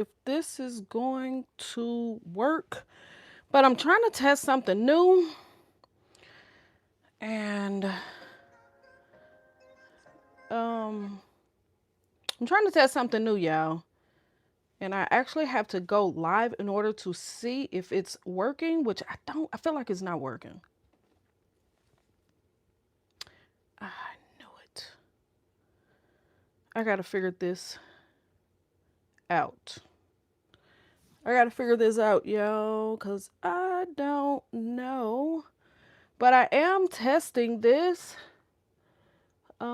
if this is going to work, but I'm trying to test something new. And I'm trying to test something new, y'all. And I actually have to go live in order to see if it's working, which I feel like it's not working. I knew it. I gotta figure this out. I gotta figure this out, yo, because I don't know. But I am testing this. Heck,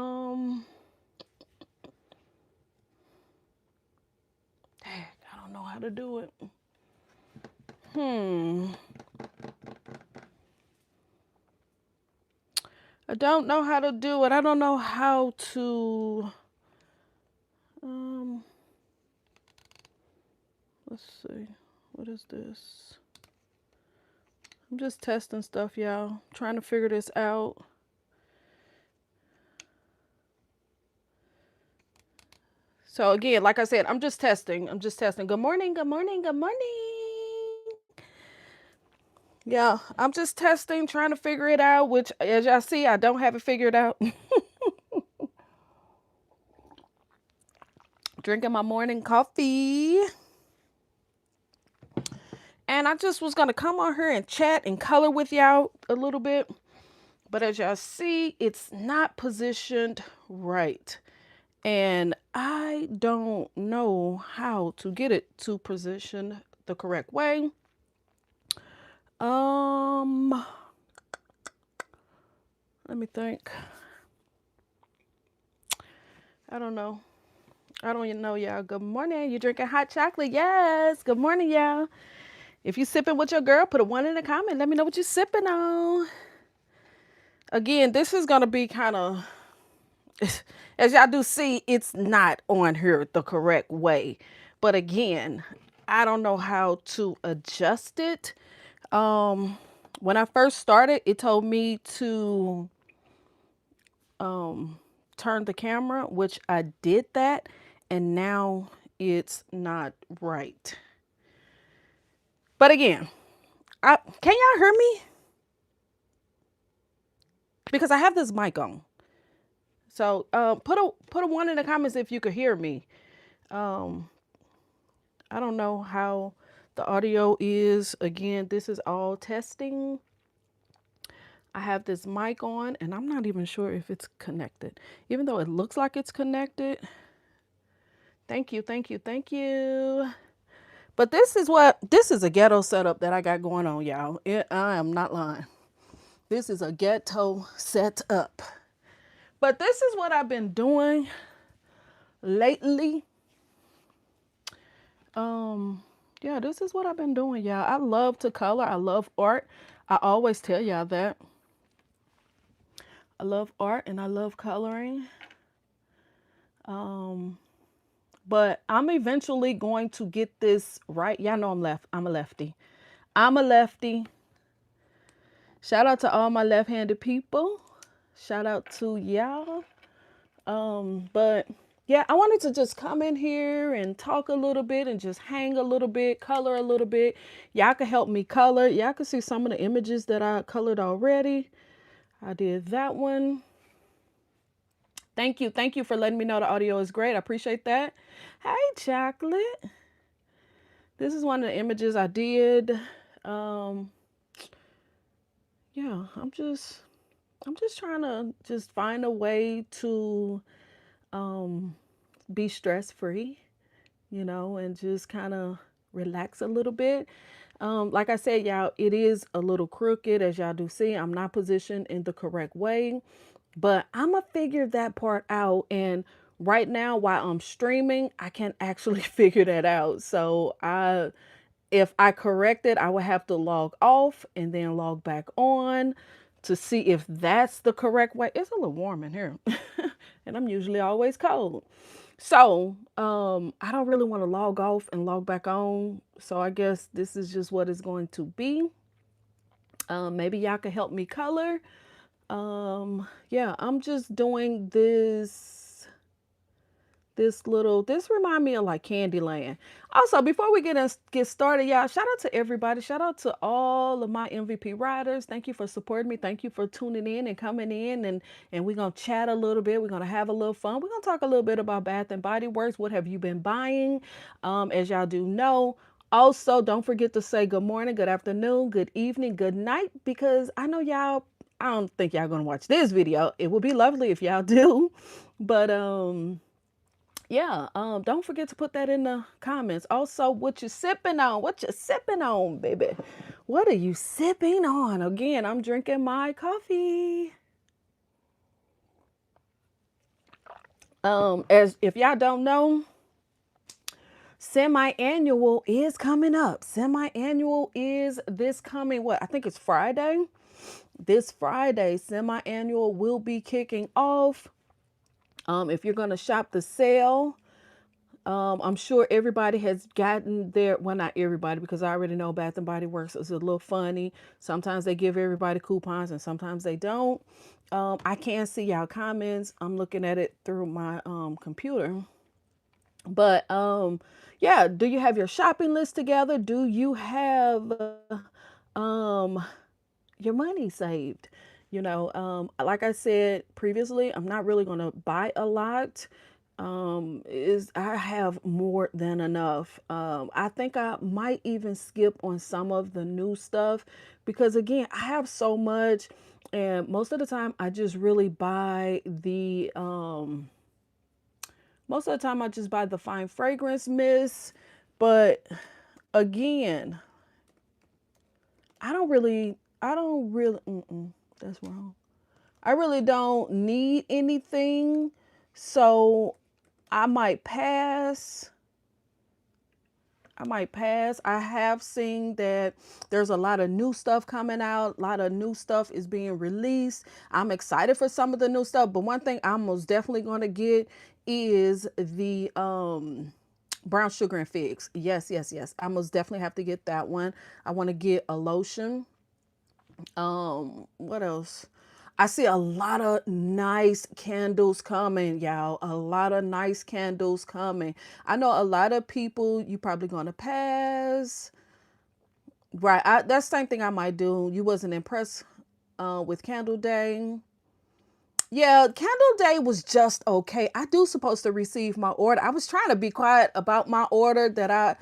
I don't know how to do it. I don't know how to do it. I don't know how to. Let's see. What is this? I'm just testing stuff, y'all. Trying to figure this out. So again, like I said, I'm just testing. I'm just testing. Good morning, good morning, good morning. Yeah, I'm just testing, trying to figure it out, which as y'all see, I don't have it figured out. Drinking my morning coffee. And I just was going to come on here and chat and color with y'all a little bit. But as y'all see, it's not positioned right. And I don't know how to get it to position the correct way. Let me think. I don't know. I don't even know, y'all. Good morning. You drinking hot chocolate? Yes. Good morning, y'all. If you sipping with your girl, put a 1 in the comment. Let me know what you sipping on. Again, this is going to be kind of, as y'all do see, it's not on here the correct way. But again, I don't know how to adjust it. When I first started, it told me to turn the camera, which I did that, and now it's not right. But again, can y'all hear me? Because I have this mic on. So put a 1 in the comments if you could hear me. I don't know how the audio is. Again, this is all testing. I have this mic on and I'm not even sure if it's connected, even though it looks like it's connected. Thank you, thank you, thank you. But this is a ghetto setup that I got going on, y'all. I am not lying. This is a ghetto setup. But this is what I've been doing lately. Yeah, this is what I've been doing, y'all. I love to color. I love art. I always tell y'all that. I love art and I love coloring. But I'm eventually going to get this right. Y'all know I'm a lefty. I'm a lefty. Shout out to all my left-handed people. Shout out to y'all. But yeah, I wanted to just come in here and talk a little bit and just hang a little bit, color a little bit. Y'all can help me color. Y'all can see some of the images that I colored already. I did that one. Thank you. Thank you for letting me know the audio is great. I appreciate that. Hey, Chocolate. This is one of the images I did. Yeah, I'm just trying to just find a way to be stress free, you know, and just kind of relax a little bit. Like I said, y'all, it is a little crooked, as y'all do see. I'm not positioned in the correct way, but I'm gonna figure that part out. And right now, while I'm streaming, I can actually figure that out. So if I correct it, I would have to log off and then log back on to see if that's the correct way. It's a little warm in here and I'm usually always cold. So I don't really want to log off and log back on. So I guess this is just what it's going to be. Maybe y'all can help me color. Yeah, I'm just doing this This remind me of like Candyland. Also, before we get started, y'all, shout out to everybody. Shout out to all of my MVP riders. Thank you for supporting me. Thank you for tuning in and coming in, and we're gonna chat a little bit. We're gonna have a little fun. We're gonna talk a little bit about Bath and Body Works. What have you been buying? As y'all do know. Also, don't forget to say good morning, good afternoon, good evening, good night, because I know y'all, I don't think y'all gonna watch this video. It would be lovely if y'all do. But yeah, don't forget to put that in the comments. Also, what you sipping on? What you sipping on, baby? What are you sipping on? Again, I'm drinking my coffee. As if y'all don't know, semi-annual is coming up. Semi-annual is this coming, what? I think it's Friday. This Friday, semi-annual will be kicking off. If you're going to shop the sale, I'm sure everybody has gotten their, well, not everybody, because I already know Bath and Body Works is a little funny. Sometimes they give everybody coupons and sometimes they don't. I can't see y'all comments. I'm looking at it through my computer. But yeah, do you have your shopping list together? Do you have um, your money saved? You know, like I said previously, I'm not really going to buy a lot. Is I have more than enough. I think I might even skip on some of the new stuff because again, I have so much, and most of the time I just really buy the most of the time I just buy the fine fragrance mist. But again, that's wrong. I really don't need anything. So I might pass. I have seen that there's a lot of new stuff coming out. A lot of new stuff is being released. I'm excited for some of the new stuff. But one thing I'm most definitely going to get is the brown sugar and figs. Yes, yes, yes. I most definitely have to get that one. I want to get a lotion. What else? I see a lot of nice candles coming, y'all. A lot of nice candles coming. I know a lot of people, you probably gonna pass. Right. That's the same thing I might do. You wasn't impressed with Candle Day. Yeah, Candle Day was just okay. I do supposed to receive my order. I was trying to be quiet about my order that I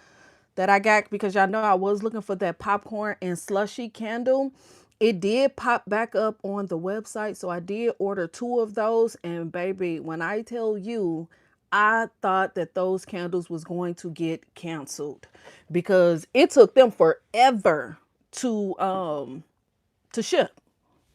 got because y'all know I was looking for that popcorn and slushy candle. It did pop back up on the website, so I did order 2 of those. And baby, when I tell you, I thought that those candles was going to get canceled because it took them forever to ship.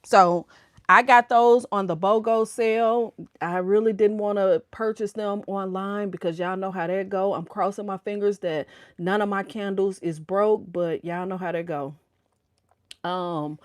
So I got those on the BOGO sale. I really didn't want to purchase them online because y'all know how that go. I'm crossing my fingers that none of my candles is broke, but y'all know how that go. Also,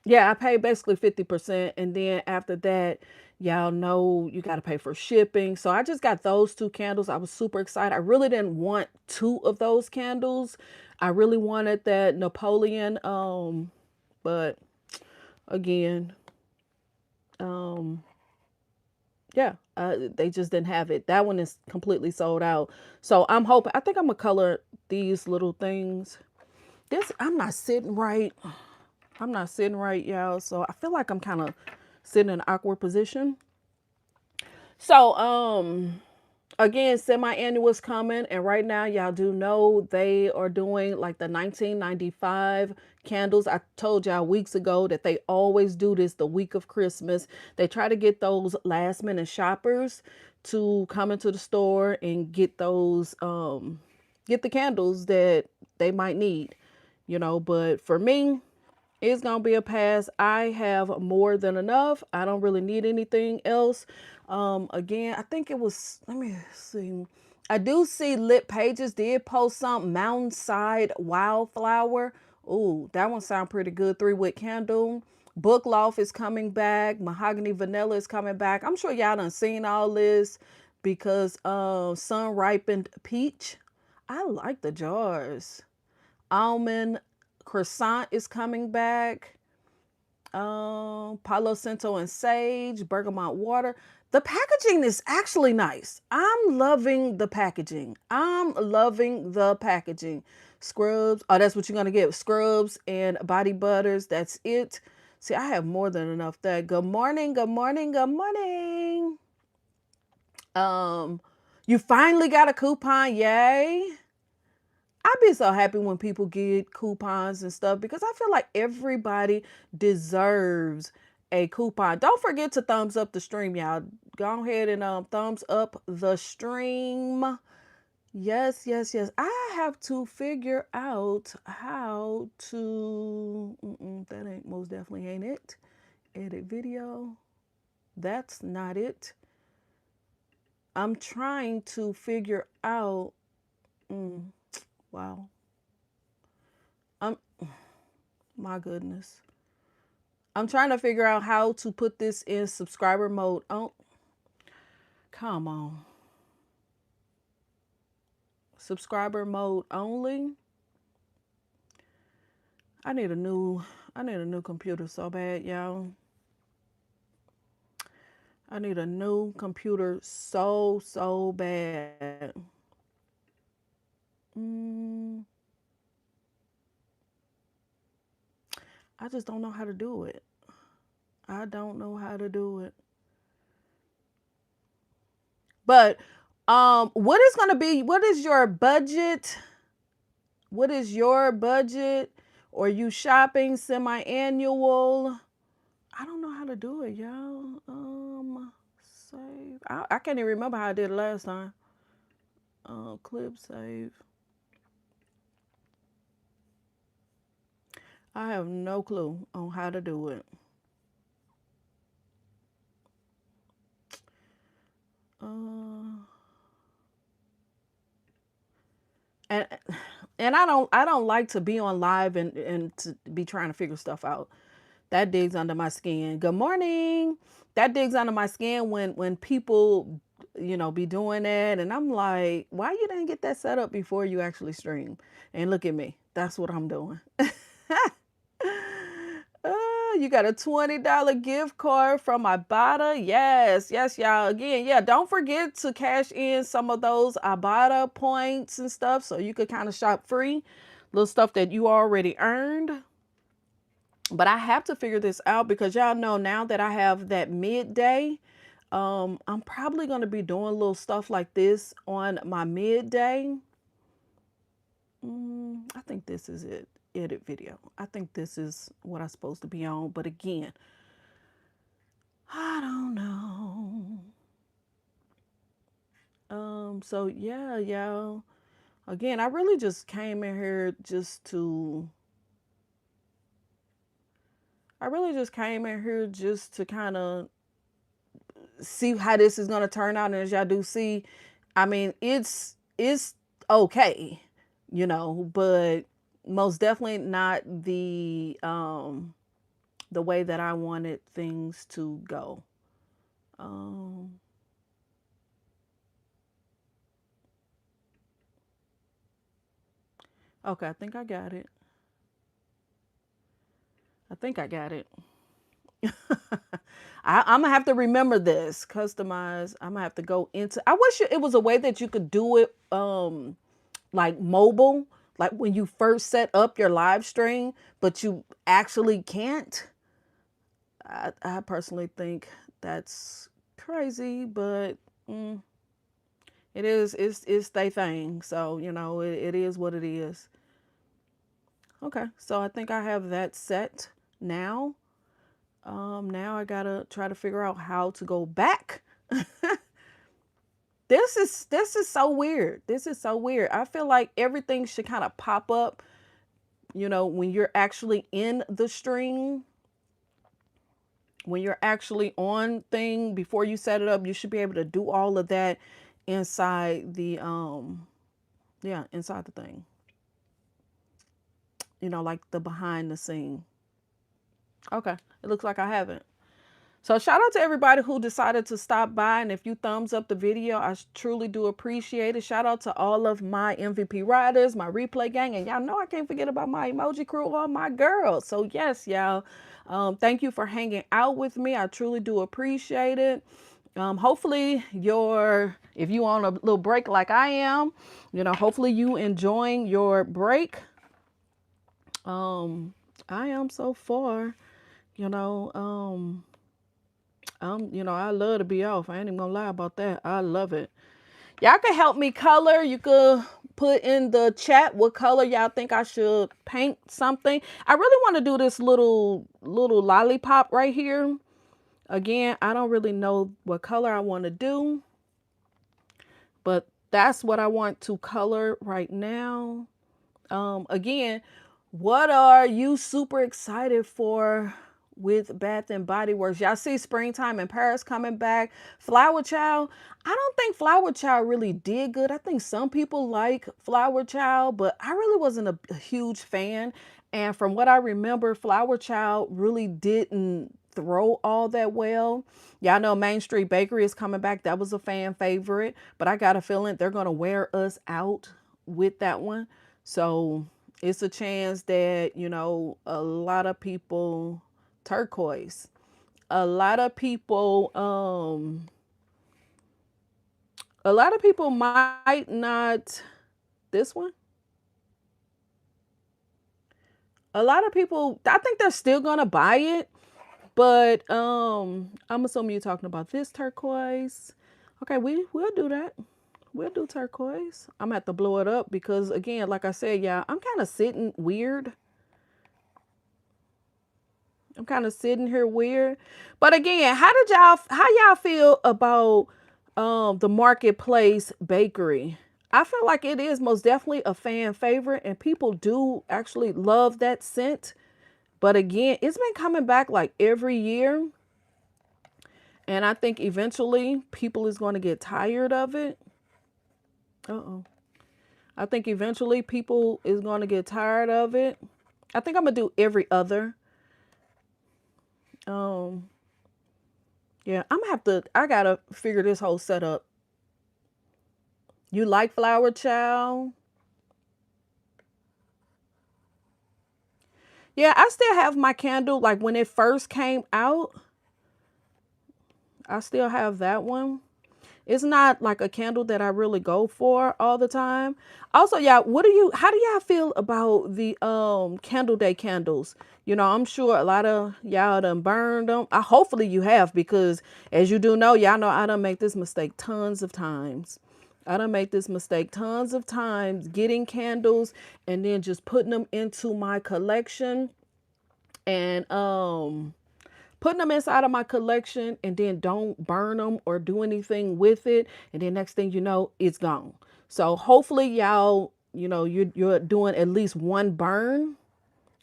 yeah, I paid basically 50%. And then after that, y'all know you got to pay for shipping. So I just got those 2 candles. I was super excited. I really didn't want 2 of those candles. I really wanted that Napoleon. But again, yeah, they just didn't have it. That one is completely sold out. So I'm hoping, I think I'm gonna color these little things. I'm not sitting right. I'm not sitting right, y'all. So I feel like I'm kind of sitting in an awkward position. So, again, semi-annual is coming. And right now, y'all do know they are doing like the 1995 candles. I told y'all weeks ago that they always do this the week of Christmas. They try to get those last minute shoppers to come into the store and get those, get the candles that they might need, you know. But for me, it's gonna be a pass. I have more than enough. I don't really need anything else. Again, I think it was, let me see. I do see Lit Pages did post something, Mountainside Wildflower. Ooh, that one sound pretty good. 3-wick candle. Book Loft is coming back. Mahogany Vanilla is coming back. I'm sure y'all done seen all this because Sun Ripened Peach. I like the jars. Almond Croissant is coming back. Palo Santo and Sage, bergamot water. The packaging is actually nice. I'm loving the packaging. I'm loving the packaging. Scrubs. Oh, that's what you're going to get. Scrubs and body butters. That's it. See, I have more than enough there. Good morning. Good morning. Good morning. You finally got a coupon. Yay. I'd be so happy when people get coupons and stuff because I feel like everybody deserves a coupon. Don't forget to thumbs up the stream, y'all. Go ahead and thumbs up the stream. Yes, yes, yes. I have to figure out how to. That ain't most definitely ain't it. Edit video. That's not it. I'm trying to figure out. Wow. My goodness. I'm trying to figure out how to put this in subscriber mode. Oh, come on. Subscriber mode only. I need a new computer so bad, y'all. I need a new computer so bad. I just don't know how to do it. I don't know how to do it. But what is your budget? What is your budget? Or you shopping semi-annual? I don't know how to do it, y'all. Save. I can't even remember how I did it last time. Clip save. I have no clue on how to do it. And I don't like to be on live and to be trying to figure stuff out. That digs under my skin. Good morning. That digs under my skin when people, be doing that. And I'm like, why you didn't get that set up before you actually stream? And look at me. That's what I'm doing. You got a $20 gift card from Ibotta. Yes, y'all. Again, yeah, don't forget to cash in some of those Ibotta points and stuff so you could kind of shop free. Little stuff that you already earned. But I have to figure this out because y'all know now that I have that midday, I'm probably going to be doing little stuff like this on my midday. I think this is it. Edit video. I think this is what I'm supposed to be on. But again, I don't know. So yeah, y'all. Again, I really just came in here just to kind of see how this is going to turn out. And as y'all do see, I mean, it's okay, but most definitely not the way that I wanted things to go. Okay, I think I got it. I'm gonna have to remember this. Customize. I'm gonna have to go into. I wish it was a way that you could do it, like mobile, like when you first set up your live stream, but you actually can't. I personally think that's crazy, but it's their thing. So it is what it is. Okay, so I think I have that set now. Now I gotta try to figure out how to go back. This is so weird. This is so weird. I feel like everything should kind of pop up, when you're actually in the stream. When you're actually on thing before you set it up, you should be able to do all of that inside the inside the thing. Like the behind the scene. Okay, it looks like I haven't. So shout out to everybody who decided to stop by. And if you thumbs up the video, I truly do appreciate it. Shout out to all of my MVP riders, my replay gang. And y'all know I can't forget about my emoji crew, all my girls. So yes, y'all, Thank you for hanging out with me. I truly do appreciate it. Hopefully if you on a little break like I am, hopefully you enjoying your break. I am so far, you know, I love to be off. I ain't even gonna lie about that. I love it. Y'all can help me color. You could put in the chat what color y'all think I should paint something. I really want to do this little lollipop right here. Again, I don't really know what color I want to do, but that's what I want to color right now. Again, what are you super excited for with Bath and Body Works? Y'all see Springtime in Paris coming back. Flower Child, I don't think Flower Child really did good. I think some people like Flower Child, but I really wasn't a huge fan. And from what I remember, Flower Child really didn't throw all that well. Y'all know Main Street Bakery is coming back. That was a fan favorite, but I got a feeling they're going to wear us out with that one. So it's a chance that, a lot of people, turquoise, a lot of people might not, this one, a lot of people, I think they're still going to buy it, but I'm assuming you're talking about this turquoise. Okay, we'll do that. We'll do turquoise. I'm gonna have to blow it up because, again, like I said, y'all, I'm kind of sitting weird. I'm kind of sitting here weird. But again, how y'all feel about the Marketplace Bakery? I feel like it is most definitely a fan favorite and people do actually love that scent. But again, it's been coming back like every year. And I think eventually people is going to get tired of it. Uh-oh. I think eventually people is going to get tired of it. I think I'm going to do every other. Yeah, I got to figure this whole setup. You like Flower Child? Yeah, I still have my candle. Like when it first came out, I still have that one. It's not like a candle that I really go for all the time. Also, yeah, how do y'all feel about the Candle Day candles? I'm sure a lot of y'all done burned them. Hopefully you have, because as you do know, y'all know I done make this mistake tons of times. I done make this mistake tons of times, getting candles and then just putting them into my collection and putting them inside of my collection and then don't burn them or do anything with it. And then next thing you know, it's gone. So hopefully y'all, you're doing at least one burn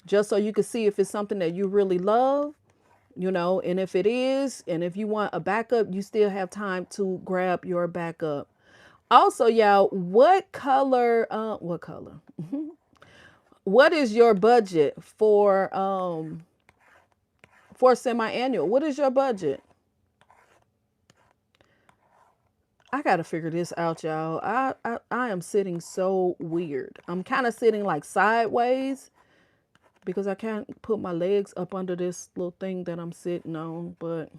just so you can see if it's something that you really love, and if it is, and if you want a backup, you still have time to grab your backup. Also, y'all, what color, what is your budget for semi-annual? What is your budget? I gotta figure this out, y'all. I am sitting so weird. I'm kind of sitting like sideways because I can't put my legs up under this little thing that I'm sitting on, but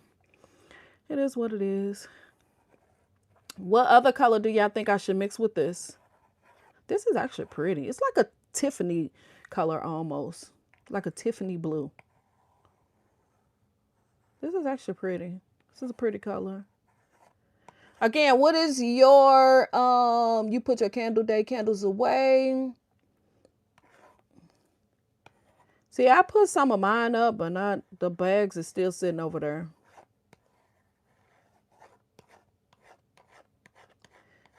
it is what it is. What other color do y'all think I should mix with this? This is actually pretty. It's like a Tiffany color almost, like a Tiffany blue. This is actually pretty. This is a pretty color. Again, what is your, you put your Candle Day candles away. See, I put some of mine up, but not, the bags is still sitting over there.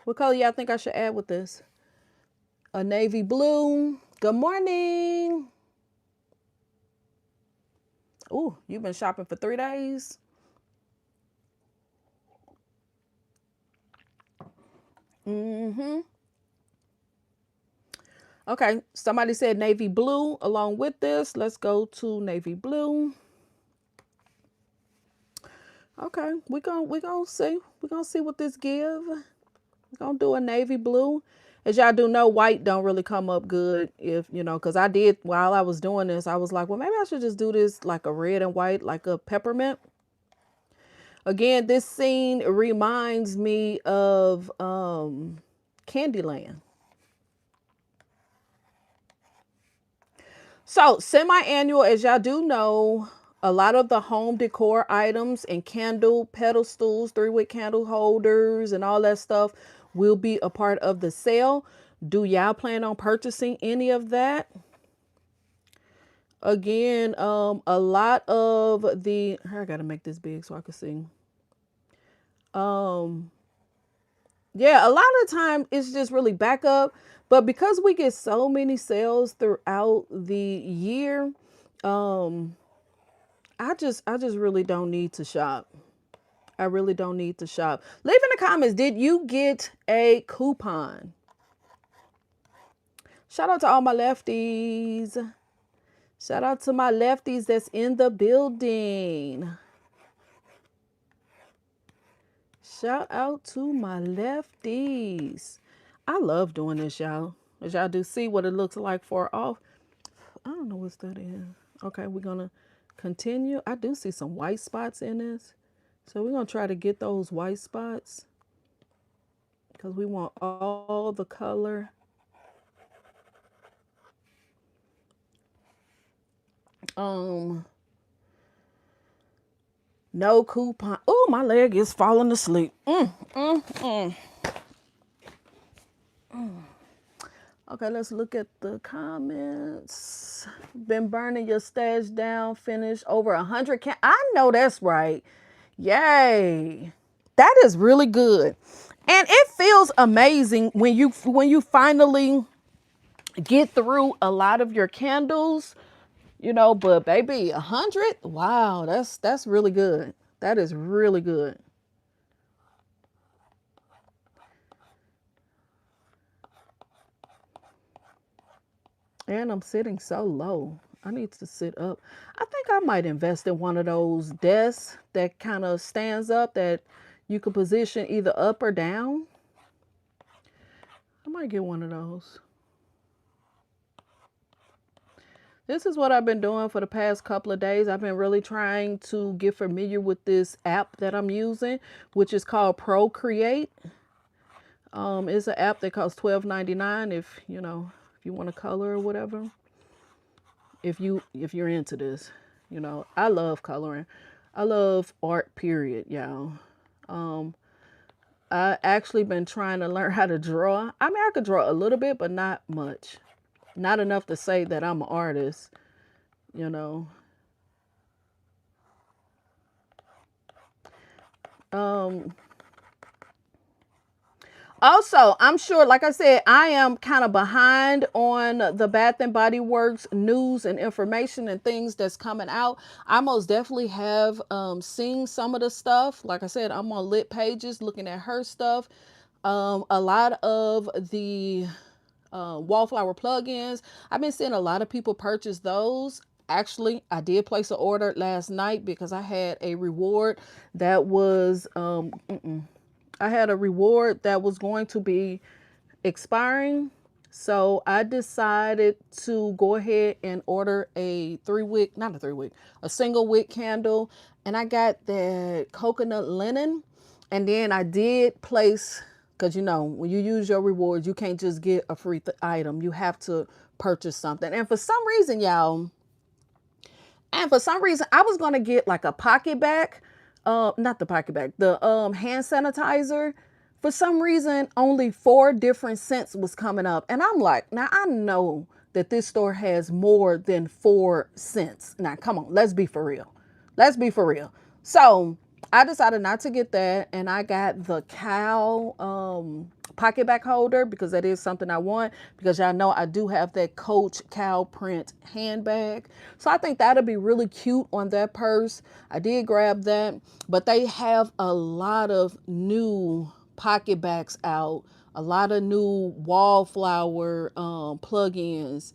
What color y'all think I should add with this? A navy blue. Good morning. Ooh, you've been shopping for 3 days? Mm-hmm. Okay, somebody said navy blue along with this. Let's go to navy blue. Okay, we gonna see. We're gonna see what this give. We're gonna do a navy blue. As y'all do know, white don't really come up good if, you know, because I did, while I was doing this, I was like, well, maybe I should just do this like a red and white, like a peppermint. Again, this scene reminds me of Candyland. So, semi-annual, as y'all do know, a lot of the home decor items and candle pedestals, 3-wick candle holders, and all that stuff will be a part of the sale. Do y'all plan on purchasing any of that? Again, a lot of the, I gotta make this big so I can see. Yeah, a lot of the time it's just really backup, but because we get so many sales throughout the year, um, I just really don't need to shop. I really don't need to shop. Leave in the comments, did you get a coupon? Shout out to all my lefties. Shout out to my lefties that's in the building. Shout out to my lefties. I love doing this, y'all. As y'all do see what it looks like for off. I don't know what's that in. Okay, we're going to continue. I do see some white spots in this. So we're going to try to get those white spots because we want all the color. No coupon. Oh, my leg is falling asleep. Okay, let's look at the comments. Been burning your stash down, finished over 100 can. I know that's right. Yay. That is really good. And it feels amazing when you finally get through a lot of your candles, you know, but baby, 100? Wow, that's really good. That is really good. And I'm sitting so low. I need to sit up. I think I might invest in one of those desks that kind of stands up that you can position either up or down. I might get one of those. This is what I've been doing for the past couple of days. I've been really trying to get familiar with this app that I'm using, which is called Procreate. It's an app that costs $12.99 if, you know, if you want to color or whatever. If you're into this, you know, I love coloring. I love art, period, y'all. I actually been trying to learn how to draw. I mean, I could draw a little bit, but not much. Not enough to say that I'm an artist, you know. Also, I'm sure, like I said, I am kind of behind on the Bath and Body Works news and information and things that's coming out. I most definitely have seen some of the stuff. Like I said, I'm on lit pages looking at her stuff. A lot of the wallflower plugins. I've been seeing a lot of people purchase those. Actually, I did place an order last night because I had a reward that was I had a reward that was going to be expiring. So I decided to go ahead and order a a single wick candle. And I got that coconut linen. And then I did place, because you know, when you use your rewards, you can't just get a free item. You have to purchase something. And for some reason, y'all, I was going to get like a pocket bag. Not the pocket bag, the hand sanitizer. For some reason, only 4 different scents was coming up. And I'm like, now I know that this store has more than 4 scents. Now, come on, let's be for real. Let's be for real. So I decided not to get that. And I got the cow pocket back holder because that is something I want, because y'all know I do have that Coach cow print handbag. So I think that'll be really cute on that purse. I did grab that, but they have a lot of new pocket backs out, a lot of new wallflower plugins.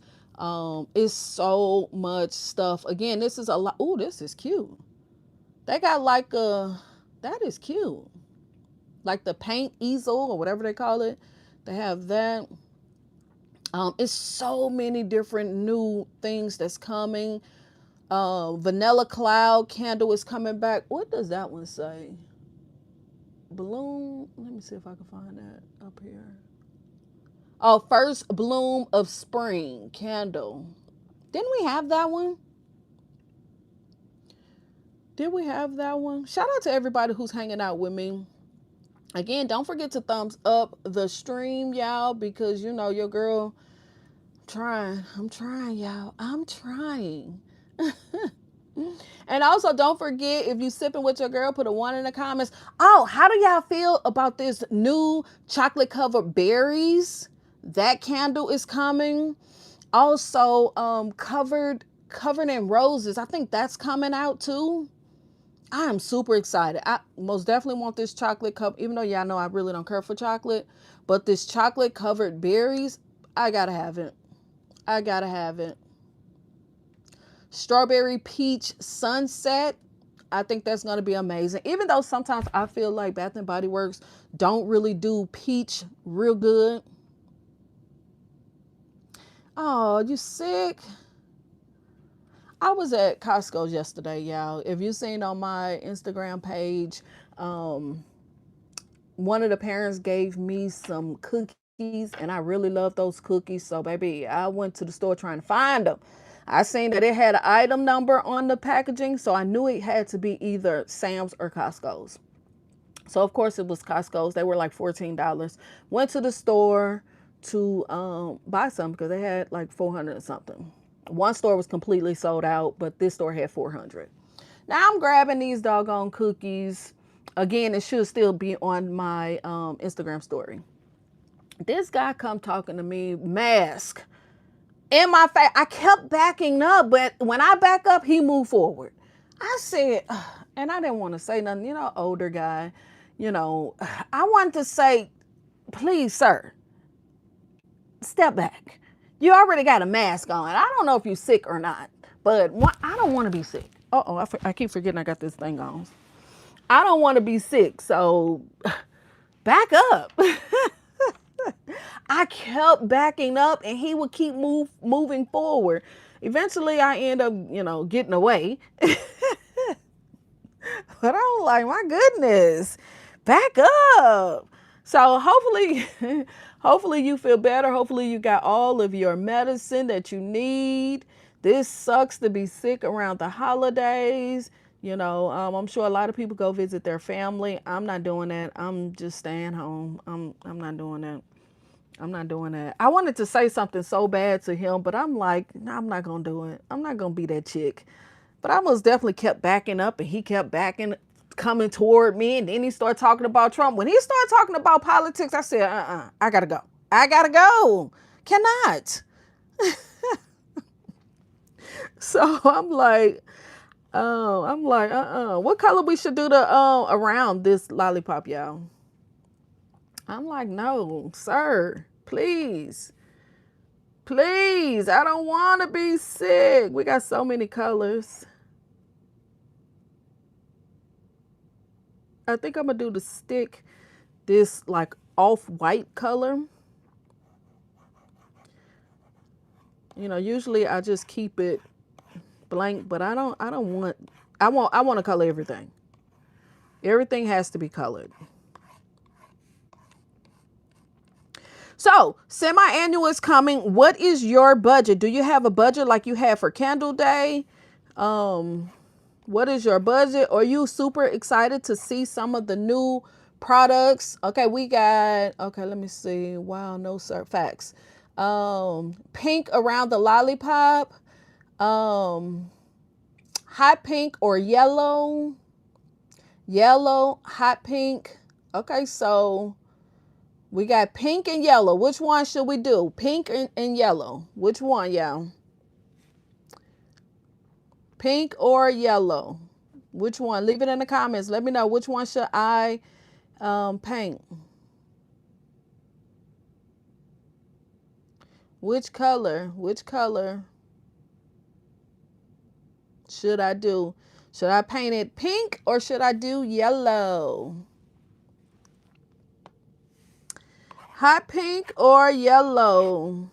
It's so much stuff. Again, this is a lot. Oh, this is cute. They got like that is cute. Like the paint easel or whatever they call it. They have that. It's so many different new things that's coming. Vanilla Cloud candle is coming back. What does that one say? Bloom. Let me see if I can find that up here. Oh, first bloom of spring candle. Didn't we have that one? Did we have that one? Shout out to everybody who's hanging out with me. Again, don't forget to thumbs up the stream, y'all, because you know your girl trying. I'm trying, y'all. I'm trying. And also, don't forget, if you sipping with your girl, put a 1 in the comments. Oh, how do y'all feel about this new chocolate covered berries? That candle is coming. Also, covered in roses. I think that's coming out too. I am super excited. I most definitely want this chocolate cup, even though y'all know I really don't care for chocolate. But this chocolate covered berries, I gotta have it. I gotta have it. Strawberry peach sunset. I think that's going to be amazing. Even though sometimes I feel like Bath and Body Works don't really do peach real good. Oh, you sick? I was at Costco yesterday, y'all. If you seen on my Instagram page, one of the parents gave me some cookies, and I really love those cookies. So, baby, I went to the store trying to find them. I seen that it had an item number on the packaging, so I knew it had to be either Sam's or Costco's. So, of course, it was Costco's. They were like $14. Went to the store to buy some because they had like 400 or something. One store was completely sold out, but this store had 400. Now I'm grabbing these doggone cookies. Again, it should still be on my Instagram story. This guy come talking to me, mask in my face. I kept backing up, but when I back up, he moved forward. I said, and I didn't want to say nothing, you know, older guy, you know, I wanted to say, please, sir, step back. You already got a mask on. I don't know if you're sick or not, but I don't want to be sick. Uh-oh, I keep forgetting I got this thing on. I don't want to be sick, so back up. I kept backing up and he would keep moving forward. Eventually I end up, you know, getting away. But I was like, my goodness, back up. So hopefully you feel better. Hopefully you got all of your medicine that you need. This sucks to be sick around the holidays. You know, I'm sure a lot of people go visit their family. I'm not doing that. I'm just staying home. I'm not doing that. I'm not doing that. I wanted to say something so bad to him, but I'm like, no, I'm not going to do it. I'm not going to be that chick. But I most definitely kept backing up and he kept backing, coming toward me. And then he started talking about Trump. When he started talking about politics, I said, I got to go. I got to go. Cannot. So I'm like, what color we should do the around this lollipop, y'all? I'm like, no, sir, please. Please, I don't want to be sick. We got so many colors. I think I'm going to do the stick, this like off-white color. You know, usually I just keep it blank, but I want to color everything. Everything has to be colored. So, semi-annual is coming. What is your budget? Do you have a budget like you had for Candle Day? What is your budget? Are you super excited to see some of the new products? Okay, let me see. Wow, no sir, facts. Pink around the lollipop. Hot pink or yellow. Yellow, hot pink. Okay, so we got pink and yellow. Which one should we do? Pink and yellow. Which one, y'all? Pink or yellow? Which one? Leave it in the comments. Let me know which one should I paint. Which color should I do? Should I paint it pink or should I do yellow? Hot pink or yellow?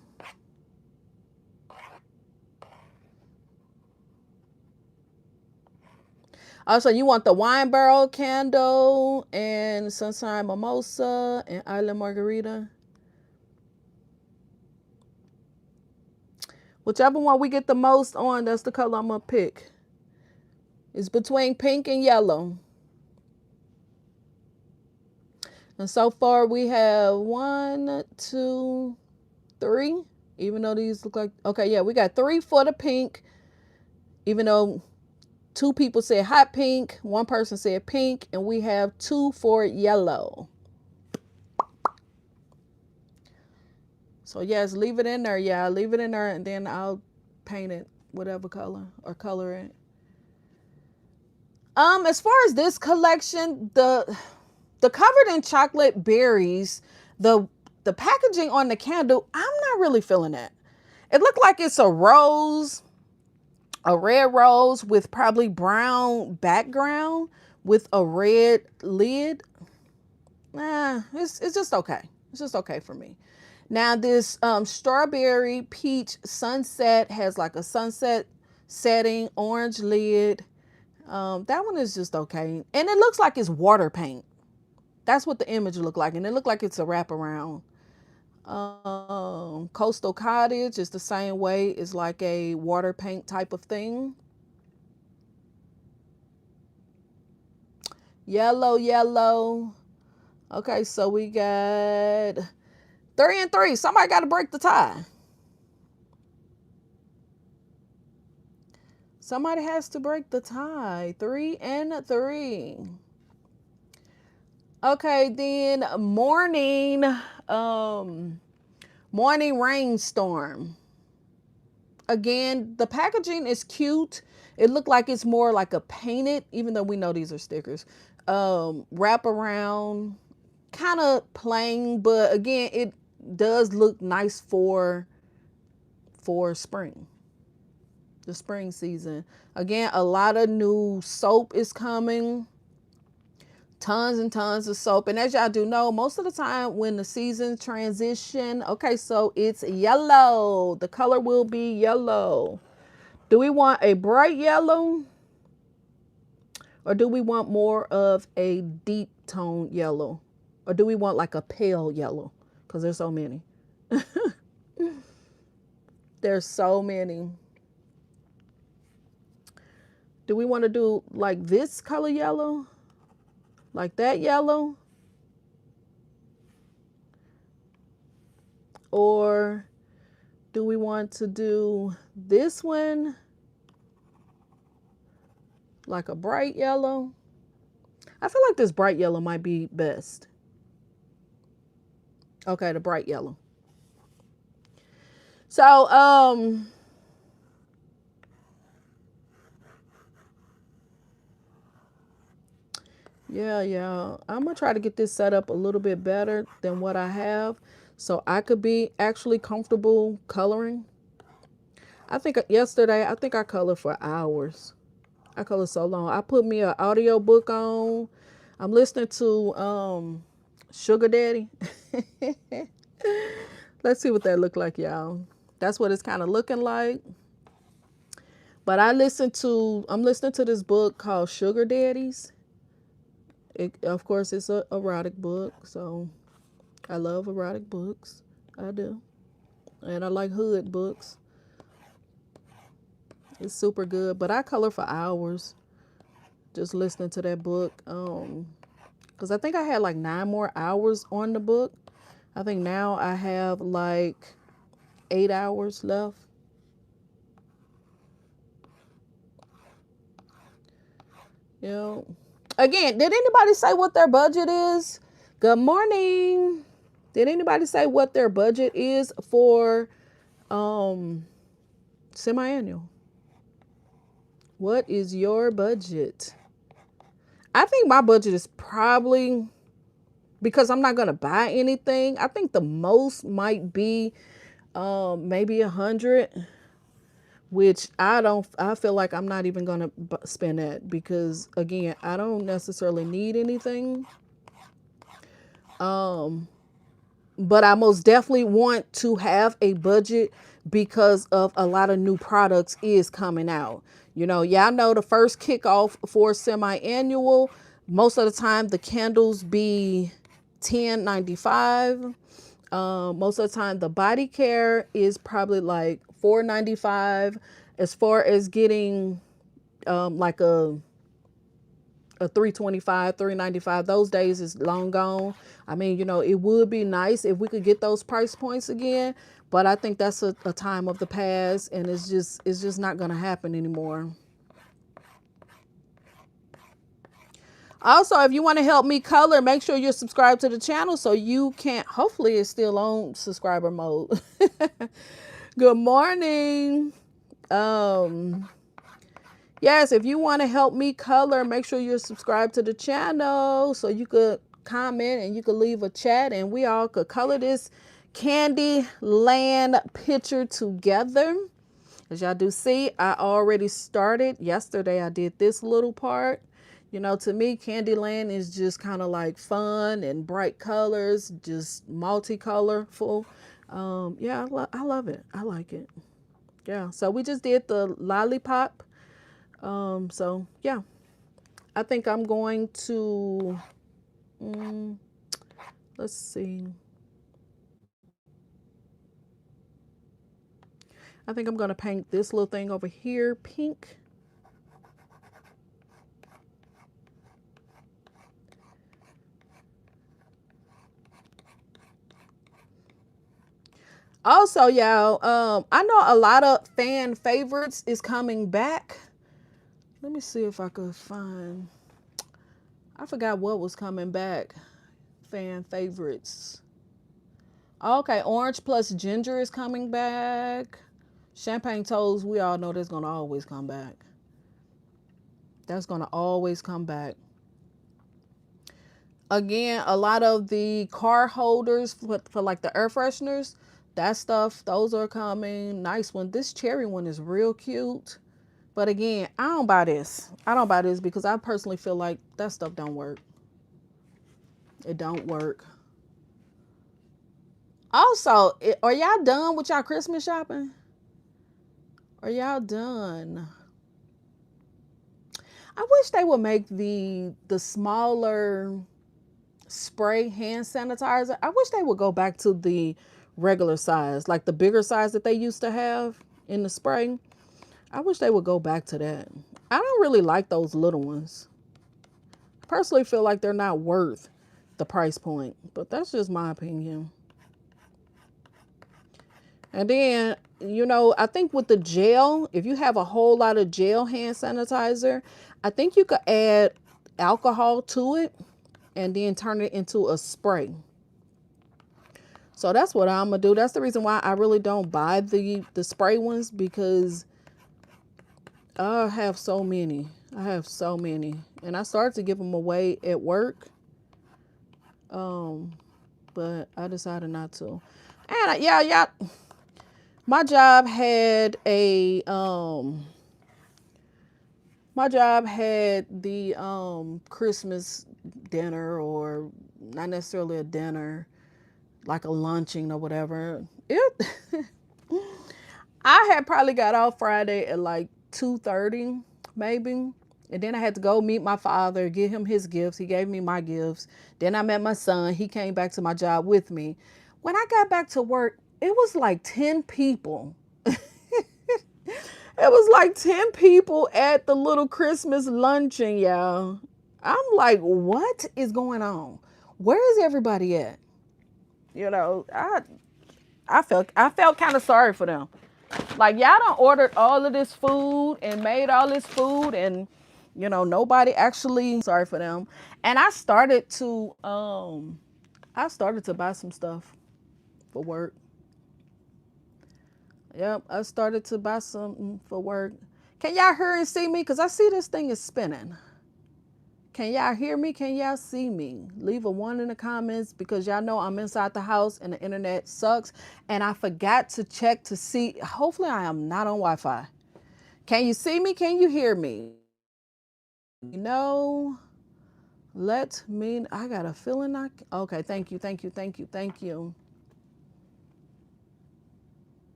Also, you want the wine barrel candle and sunshine mimosa and island margarita. Whichever one we get the most on, that's the color I'm gonna pick. It's between pink and yellow. And so far we have 1, 2, 3. Even though these look like, okay, yeah, we got 3 for the pink. Even though 2 people said hot pink, 1 person said pink, and we have 2 for yellow. So yes, leave it in there. Yeah, leave it in there, and then I'll paint it whatever color or color it. As far as this collection, the covered in chocolate berries, the packaging on the candle, I'm not really feeling that. It looked like it's a rose, a red rose with probably brown background with a red lid. Nah, it's just okay. It's just okay for me. Now this strawberry peach sunset has like a sunset setting, orange lid. That one is just okay. And it looks like it's water paint. That's what the image looked like. And it looked like it's a wraparound. Coastal Cottage is the same way. It's like a water paint type of thing. Yellow, yellow. Okay, so we got 3 and 3. Somebody got to break the tie. Somebody has to break the tie. 3 and 3. Okay, then morning rainstorm. Again, the packaging is cute. It looked like it's more like a painted, even though we know these are stickers. Wrap around, kind of plain, but again, it does look nice for spring. The spring season. Again, a lot of new soap is coming. Tons and tons of soap. And as y'all do know, most of the time when the seasons transition, okay, so it's yellow. The color will be yellow. Do we want a bright yellow? Or do we want more of a deep tone yellow? Or do we want like a pale yellow? Because there's so many. There's so many. Do we want to do like this color yellow? Like that yellow? Or do we want to do this one? Like a bright yellow? I feel like this bright yellow might be best. Okay, the bright yellow. So, yeah. I'm going to try to get this set up a little bit better than what I have so I could be actually comfortable coloring. I think yesterday, I colored for hours. I colored so long. I put me an audio book on. I'm listening to Sugar Daddy. Let's see what that look like, y'all. That's what it's kind of looking like. But I'm listening to this book called Sugar Daddies. Of course, it's an erotic book, so I love erotic books. I do. And I like hood books. It's super good. But I color for hours just listening to that book. Because I think I had like 9 more hours on the book. I think now I have like 8 hours left. You know. Again, did anybody say what their budget is? Good morning. Did anybody say what their budget is for semi-annual? What is your budget? I think my budget is probably, because I'm not going to buy anything, I think the most might be maybe 100, which I feel like I'm not even going to spend that because, again, I don't necessarily need anything. but I most definitely want to have a budget because of a lot of new products is coming out. Y'all know the first kickoff for semi-annual, most of the time the candles be $10.95. Most of the time the body care is probably like $4.95. As far as getting like a 325, 395, those days is long gone. I mean, it would be nice if we could get those price points again, but I think that's a time of the past, and it's just not going to happen anymore. Also, if you want to help me color, make sure you're subscribed to the channel so you can, hopefully it's still on subscriber mode. Good morning. Yes, if you want to help me color, make sure you're subscribed to the channel so you could comment and you could leave a chat and we all could color this candy land picture together. As y'all do see, I already started. Yesterday I did this little part. To me, Candyland is just kind of like fun and bright colors, just multicolorful. Yeah, I love it. I like it. Yeah, so we just did the lollipop. So yeah, I think I'm going to, let's see. I think I'm going to paint this little thing over here pink. Also, y'all, I know a lot of fan favorites is coming back. Let me see if I could find, I forgot what was coming back. Fan favorites. Okay, orange plus ginger is coming back. Champagne toast, we all know that's going to always come back. That's going to always come back. Again, a lot of the car holders for like the air fresheners, that stuff, those are coming. Nice one. This cherry one is real cute. But again, I don't buy this. I don't buy this because I personally feel like that stuff don't work. It don't work. Also, are y'all done with y'all Christmas shopping? Are y'all done? I wish they would make the smaller spray hand sanitizer. I wish they would go back to the regular size, like the bigger size that they used to have in the spray. I wish they would go back to that. I don't really like those little ones. Personally feel like they're not worth the price point, but that's just my opinion. And then, I think with the gel, if you have a whole lot of gel hand sanitizer, I think you could add alcohol to it and then turn it into a spray. So that's what I'm going to do. That's the reason why I really don't buy the spray ones, because I have so many. I have so many. And I started to give them away at work. But I decided not to. And yeah. My job had the Christmas dinner, or not necessarily a dinner, like a luncheon or whatever. I had probably got off Friday at like 2:30 maybe. And then I had to go meet my father, give him his gifts. He gave me my gifts. Then I met my son. He came back to my job with me. When I got back to work, it was like 10 people. It was like 10 people at the little Christmas luncheon, y'all. I'm like, what is going on? Where is everybody at? I felt kind of sorry for them. Like, y'all done ordered all of this food and made all this food, and nobody actually, sorry for them. And I started to buy some stuff for work. Yep, I started to buy something for work. Can y'all hear and see me? Because I see this thing is spinning. Can y'all hear me? Can y'all see me? Leave a 1 in the comments, because y'all know I'm inside the house and the internet sucks. And I forgot to check to see. Hopefully I am not on Wi-Fi. Can you see me? Can you hear me? Let me, I got a feeling okay, thank you.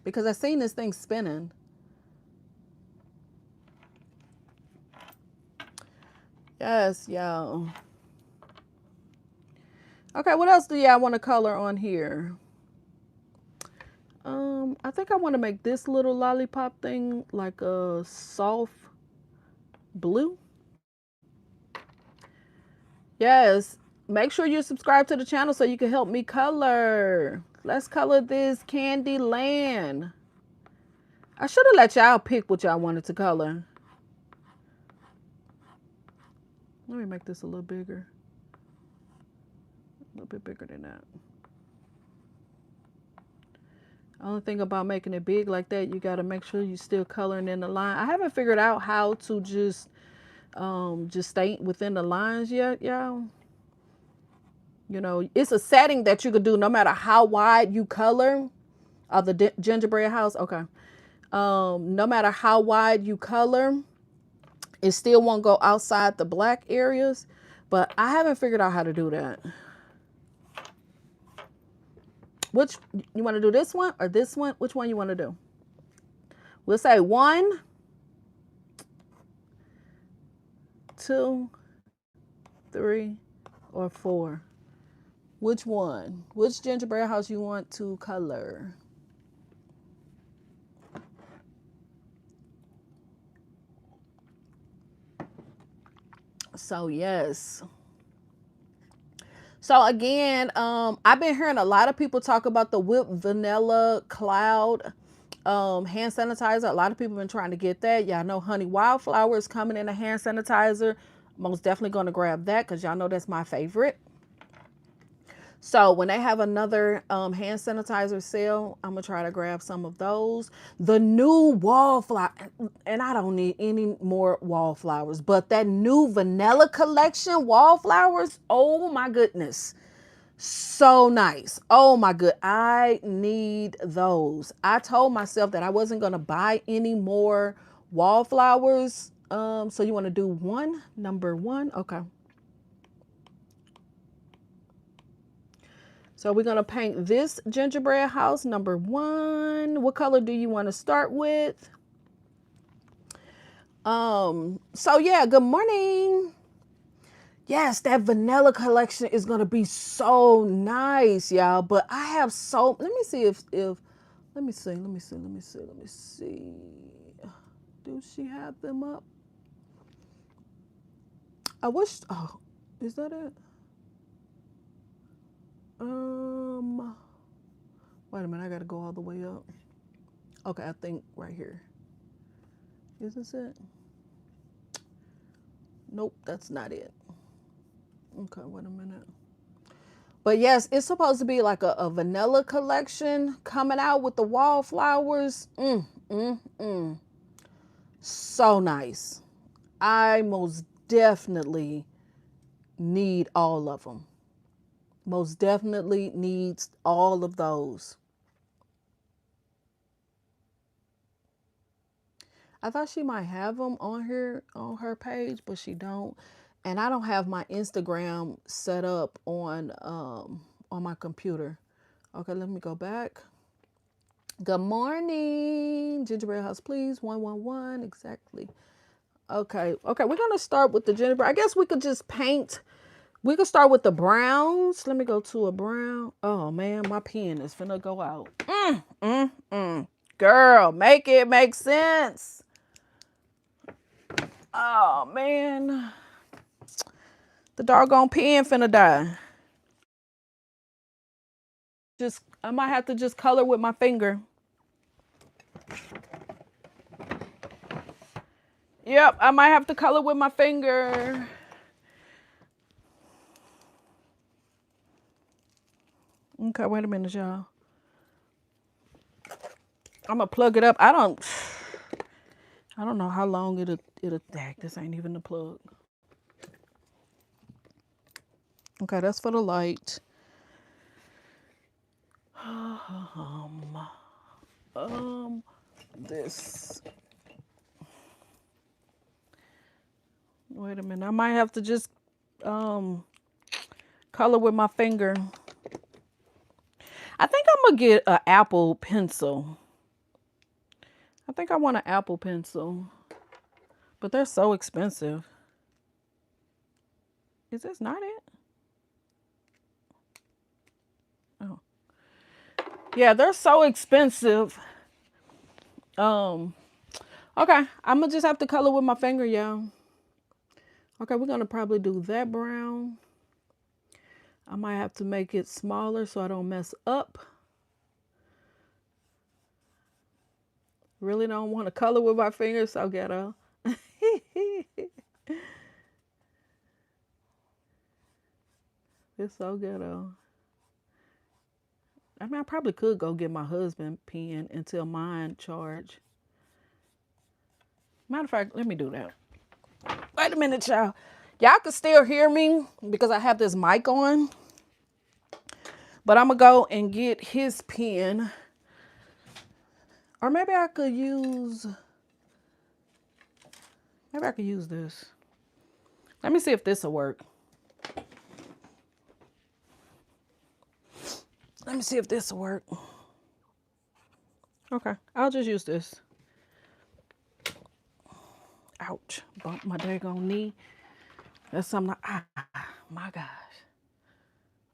because I seen this thing spinning. Yes, y'all. Okay, what else do y'all want to color on here? I think I want to make this little lollipop thing like a soft blue. Yes, make sure you subscribe to the channel so you can help me color. Let's color this Candy Land. I should have let y'all pick what y'all wanted to color. Let me make this a little bigger. A little bit bigger than that. Only thing about making it big like that, you got to make sure you're still coloring in the line. I haven't figured out how to just stay within the lines yet, y'all. You know, it's a setting that you could do no matter how wide you color. The gingerbread house, okay. No matter how wide you color, it still won't go outside the black areas. But I haven't figured out how to do that. Which, you want to do this one or this one? Which one you want to do? We'll say 1, 2, 3, or 4. Which one? Which gingerbread house you want to color? So yes. So again, I've been hearing a lot of people talk about the Whipped Vanilla Cloud hand sanitizer. A lot of people have been trying to get that. Y'all know Honey Wildflower is coming in a hand sanitizer. Most definitely going to grab that because y'all know that's my favorite. So when they have another hand sanitizer sale, I'm going to try to grab some of those. The new wallflower, and I don't need any more wallflowers, but that new vanilla collection wallflowers, oh my goodness. So nice. Oh my good. I need those. I told myself that I wasn't going to buy any more wallflowers. So you want to do number 1? Okay. So we're going to paint this gingerbread house, number 1. What color do you want to start with? So yeah, good morning. Yes, that vanilla collection is going to be so nice, y'all. But I have let me see let me see. Do she have them up? I wish, is that it? Wait a minute, I gotta go all the way up. Okay, I think right here. Is this it? Nope, that's not it. Okay, wait a minute. But yes, it's supposed to be like a vanilla collection coming out with the wallflowers. So nice. I most definitely need all of them. Most definitely needs all of those. I thought she might have them on her page, but she don't. And I don't have my Instagram set up on my computer. Okay, let me go back. Good morning, gingerbread house, please. 111 exactly. Okay, we're gonna start with the gingerbread. I guess we could just paint. We could start with the browns. Let me go to a brown. Oh man, my pen is finna go out. Girl, make it make sense. Oh man, the doggone pen finna die. I might have to just color with my finger. Yep, I might have to color with my finger. Okay, wait a minute, y'all. I'm gonna plug it up. I don't know how long it'll this ain't even the plug. Okay, that's for the light. This. Wait a minute. I might have to just color with my finger. I think I'm gonna get an Apple pencil. I think I want an Apple pencil, but they're so expensive. Is this not it? Oh. Yeah, they're so expensive. Okay, I'm gonna just have to color with my finger, y'all. Okay, we're gonna probably do that brown. I might have to make it smaller so I don't mess up. Really don't want to color with my fingers, so ghetto. It's so ghetto. I mean, I probably could go get my husband pen until mine charge. Matter of fact, let me do that. Wait a minute, y'all. Y'all can still hear me because I have this mic on. But I'm going to go and get his pen. Or maybe I could use this. Let me see if this will work. Let me see if this will work. Okay, I'll just use this. Ouch, bumped my daggone knee. That's something, my gosh.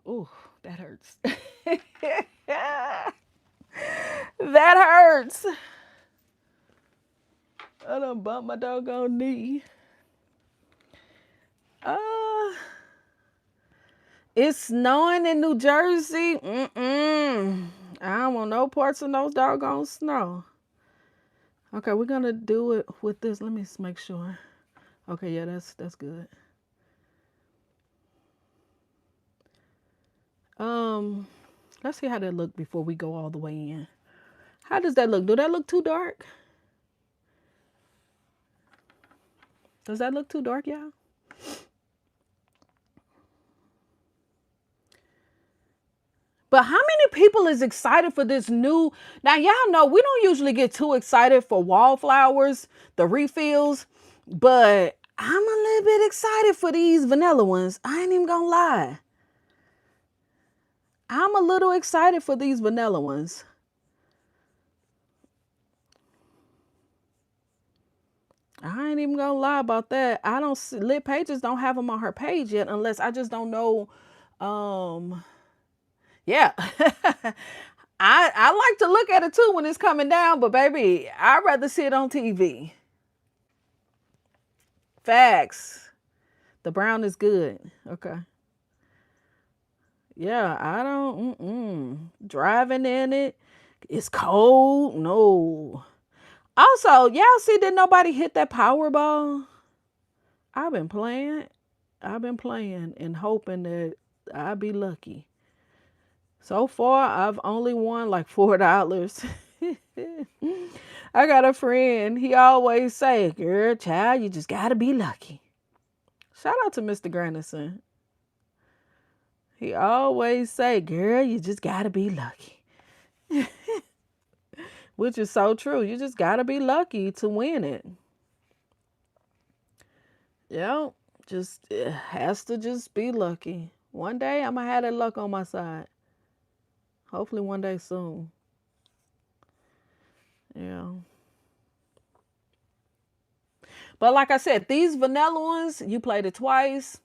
Ooh, that hurts. That hurts. I done bumped my doggone knee. It's snowing in New Jersey. I don't want no parts of those doggone snow. Okay, we're gonna do it with this. Let me make sure. Okay, yeah, that's good. Let's see how that look before we go all the way in. How does that look? Do that look too dark? Does that look too dark, y'all? But how many people is excited for this new? Now, y'all know we don't usually get too excited for wallflowers, the refills, but I'm a little bit excited for these vanilla ones. I ain't even gonna lie. I'm a little excited for these vanilla ones. I ain't even gonna lie about that. I don't see, Lit Pages don't have them on her page yet, unless I just don't know. Yeah. I like to look at it too when it's coming down, but baby, I'd rather see it on TV. Facts. The brown is good. Okay. Yeah, I don't, driving in it. It's cold. No. Also, y'all see, did nobody hit that Powerball? I've been playing and hoping that I'll be lucky. So far, I've only won like $4. I got a friend. He always say, girl, child, you just got to be lucky. Shout out to Mr. Grandison. He always say, girl, you just got to be lucky. Which is so true. You just got to be lucky to win it. Yeah, it has to just be lucky. One day, I'm going to have that luck on my side. Hopefully one day soon. Yeah. But like I said, these vanilla ones, you played it twice.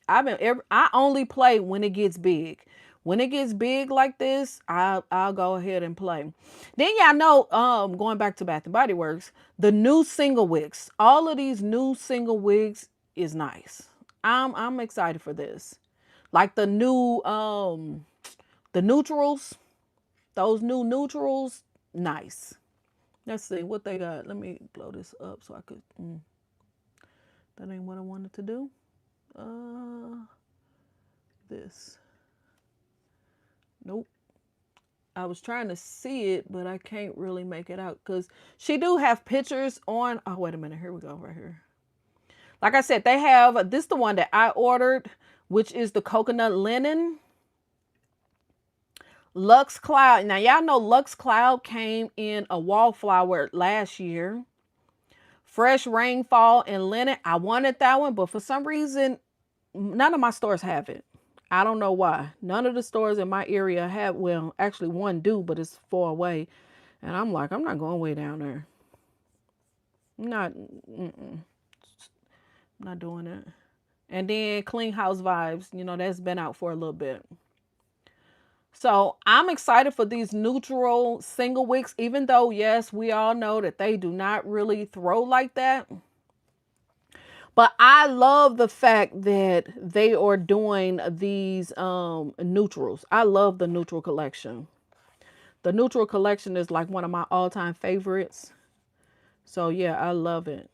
I only play when it gets big. When it gets big like this, I'll go ahead and play. Then y'all know, going back to Bath and Body Works, the new single wicks. All of these new single wicks is nice. I'm excited for this. Like the new the neutrals, those new neutrals, nice. Let's see what they got. Let me blow this up so I could. That ain't what I wanted to do. This. Nope. I was trying to see it, but I can't really make it out because she do have pictures on. Oh, wait a minute. Here we go, right here. Like I said, they have this, the one that I ordered, which is the coconut linen. Lux Cloud. Now, y'all know Lux Cloud came in a wallflower last year. Fresh Rainfall and Linen. I wanted that one, but for some reason, none of my stores have it. I don't know why. None of the stores in my area have, well, actually one do, but it's far away. And I'm like, I'm not going way down there. Not, mm-mm, not doing it. And then Clean House Vibes, you know, that's been out for a little bit. So I'm excited for these neutral single wicks, even though, yes, we all know that they do not really throw like that. But I love the fact that they are doing these neutrals. I love the neutral collection. The neutral collection is like one of my all-time favorites. So yeah, I love it.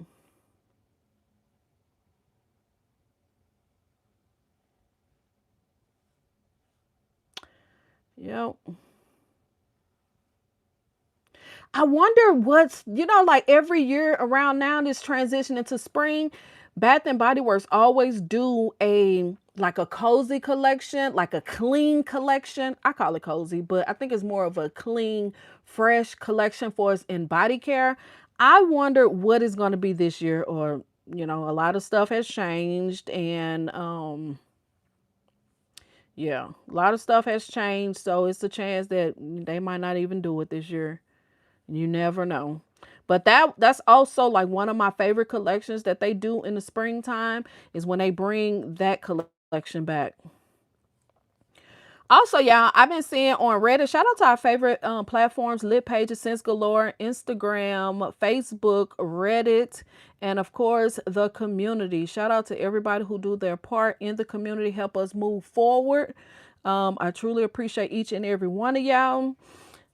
Yep. I wonder what's, you know, like every year around now, this transition into spring, Bath and Body Works always do a like a cozy collection, like a clean collection. I call it cozy, but I think it's more of a clean, fresh collection for us in body care. I wonder what is going to be this year, or you know, a lot of stuff has changed, and yeah, a lot of stuff has changed, so it's a chance that they might not even do it this year. You never know. But that's also like one of my favorite collections that they do in the springtime is when they bring that collection back. Also, y'all, I've been seeing on Reddit, shout out to our favorite platforms, lit pages, Sense Galore, Instagram, Facebook, Reddit, and of course, the community. Shout out to everybody who do their part in the community, help us move forward. I truly appreciate each and every one of y'all.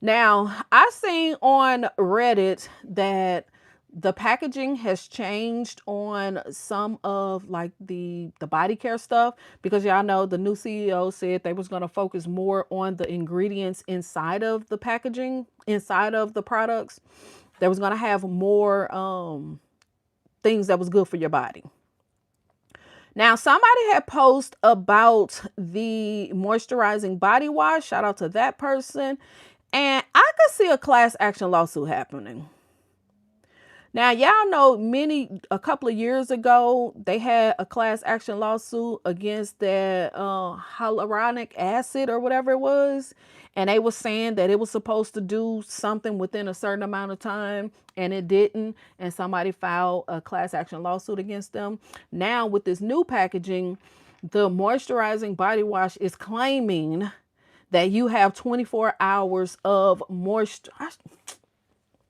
Now, I seen on Reddit that the packaging has changed on some of like the body care stuff, because y'all know the new CEO said they was going to focus more on the ingredients inside of the packaging, inside of the products. They was going to have more things that was good for your body. Now, somebody had posted about the moisturizing body wash. Shout out to that person. And I could see a class action lawsuit happening. Now, y'all know a couple of years ago, they had a class action lawsuit against that hyaluronic acid or whatever it was. And they were saying that it was supposed to do something within a certain amount of time and it didn't. And somebody filed a class action lawsuit against them. Now, with this new packaging, the moisturizing body wash is claiming that you have 24 hours of moisture.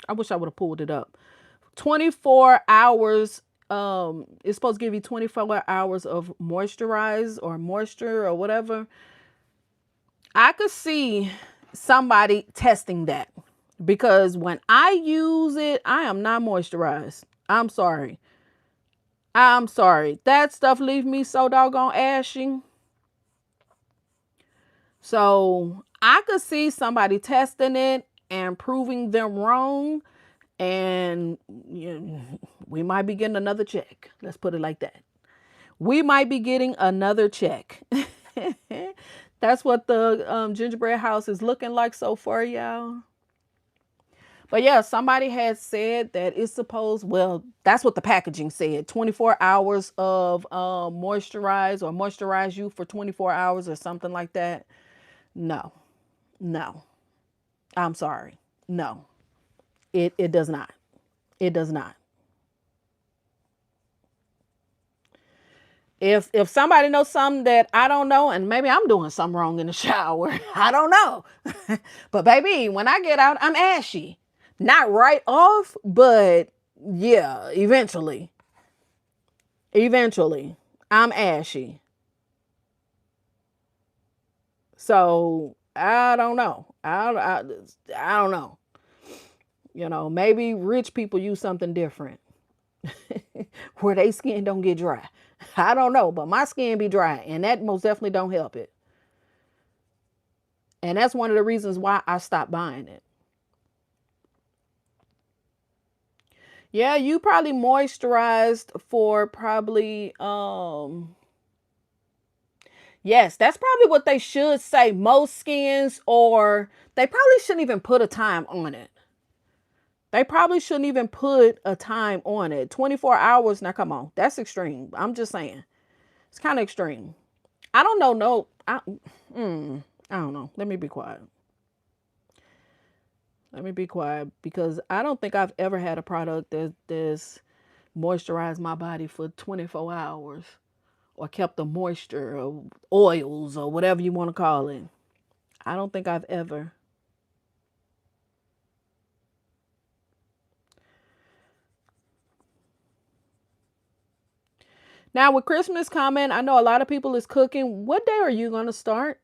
I wish I would have pulled it up. 24 hours. It's supposed to give you 24 hours of moisturize or moisture or whatever. I could see somebody testing that, because when I use it, I am not moisturized. I'm sorry. I'm sorry. That stuff leaves me so doggone ashy. So I could see somebody testing it and proving them wrong, and you know, we might be getting another check. Let's put it like that. We might be getting another check. That's what the gingerbread house is looking like so far, y'all. But yeah, somebody had said that it's supposed, well, that's what the packaging said. 24 hours of moisturize you for 24 hours or something like that. No, no, I'm sorry. No, it does not. It does not. If somebody knows something that I don't know, and maybe I'm doing something wrong in the shower, I don't know. But baby, when I get out, I'm ashy. Not right off, but yeah, eventually. Eventually, I'm ashy. So I don't know. I don't know. You know, maybe rich people use something different where their skin don't get dry. I don't know, but my skin be dry, and that most definitely don't help it. And that's one of the reasons why I stopped buying it. Yeah, you probably moisturized for probably yes, that's probably what they should say. Most skins, or they probably shouldn't even put a time on it. They probably shouldn't even put a time on it. 24 hours. Now, come on. That's extreme. I'm just saying. It's kind of extreme. I don't know. No, I don't know. Let me be quiet. Let me be quiet because I don't think I've ever had a product that's moisturized my body for 24 hours or kept the moisture or oils or whatever you want to call it. I don't think I've ever. Now with Christmas coming, I know a lot of people is cooking. What day are you going to start?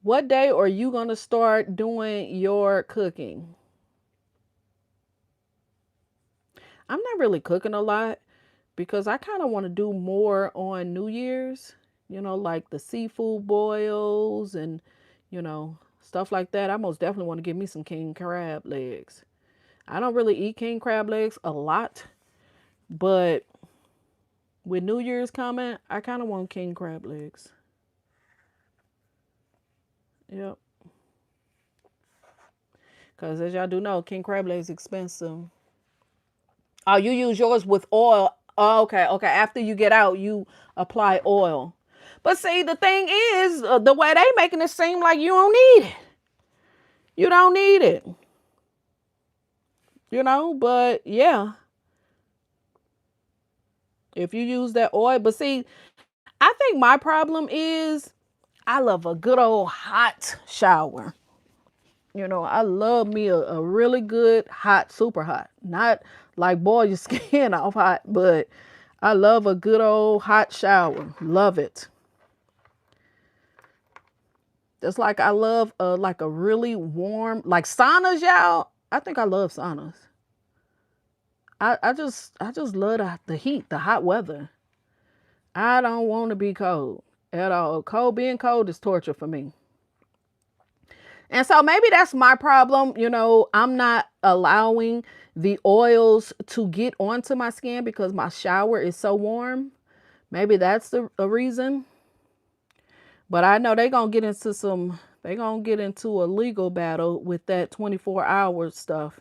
What day are you going to start doing your cooking? I'm not really cooking a lot because I kind of want to do more on New Year's, like the seafood boils and, stuff like that. I most definitely want to give me some king crab legs. I don't really eat king crab legs a lot, but with New Year's coming, I kind of want king crab legs. Yep. Because as y'all do know, king crab legs expensive. Oh, you use yours with oil. Oh, okay. Okay. After you get out, you apply oil. But see, the thing is, the way they making it seem like you don't need it. You don't need it. But yeah, if you use that oil. But see, I think my problem is I love a good old hot shower. I love me a really good hot, super hot. Not like boil your skin off hot, but I love a good old hot shower. Love it. Just like I love like a really warm, like saunas, y'all. I think I love saunas. I just love the heat, the hot weather. I don't want to be cold at all. Being cold is torture for me. And so maybe that's my problem. I'm not allowing the oils to get onto my skin because my shower is so warm. Maybe that's a reason. But I know they gonna get into a legal battle with that 24-hour stuff.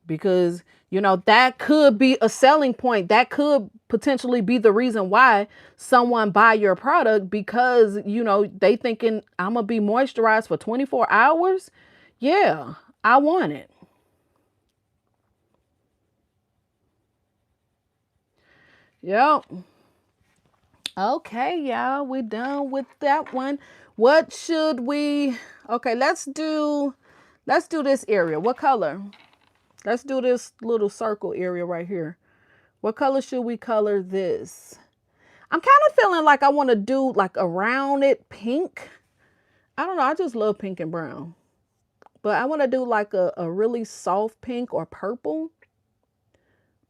Because, that could be a selling point. That could potentially be the reason why someone buy your product because, they thinking I'm going to be moisturized for 24 hours. Yeah, I want it. Yep. Okay, y'all, we're done with that one. What should we, okay, let's do this area. What color? Let's do this little circle area right here. What color should we color this? I'm kind of feeling like I want to do like around it pink. I don't know. I just love pink and brown. But I want to do like a really soft pink or purple.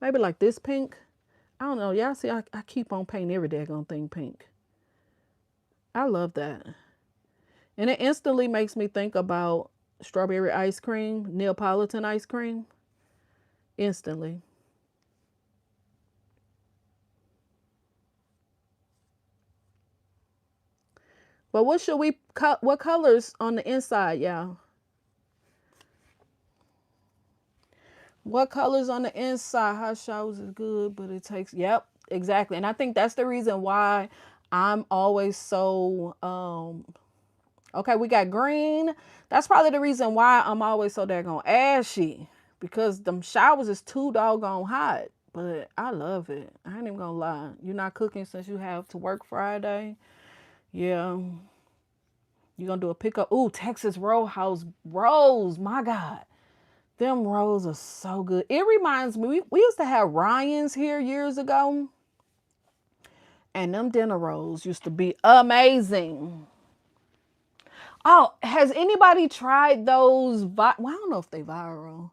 Maybe like this pink. I don't know. Y'all see, I keep on painting every daggone thing pink. I love that. And it instantly makes me think about strawberry ice cream, Neapolitan ice cream. Instantly. But what should we cut? What colors on the inside, y'all? What colors on the inside? Hot showers is good, but it takes, yep, exactly. And I think that's the reason why I'm always so, okay, we got green. That's probably the reason why I'm always so daggone ashy because them showers is too doggone hot. But I love it. I ain't even gonna lie. You're not cooking since you have to work Friday. Yeah. You're gonna do a pickup. Ooh, Texas Roadhouse rolls. My God. Them rolls are so good. It reminds me, we used to have Ryan's here years ago. And them dinner rolls used to be amazing. Oh, has anybody tried those? Well, I don't know if they viral,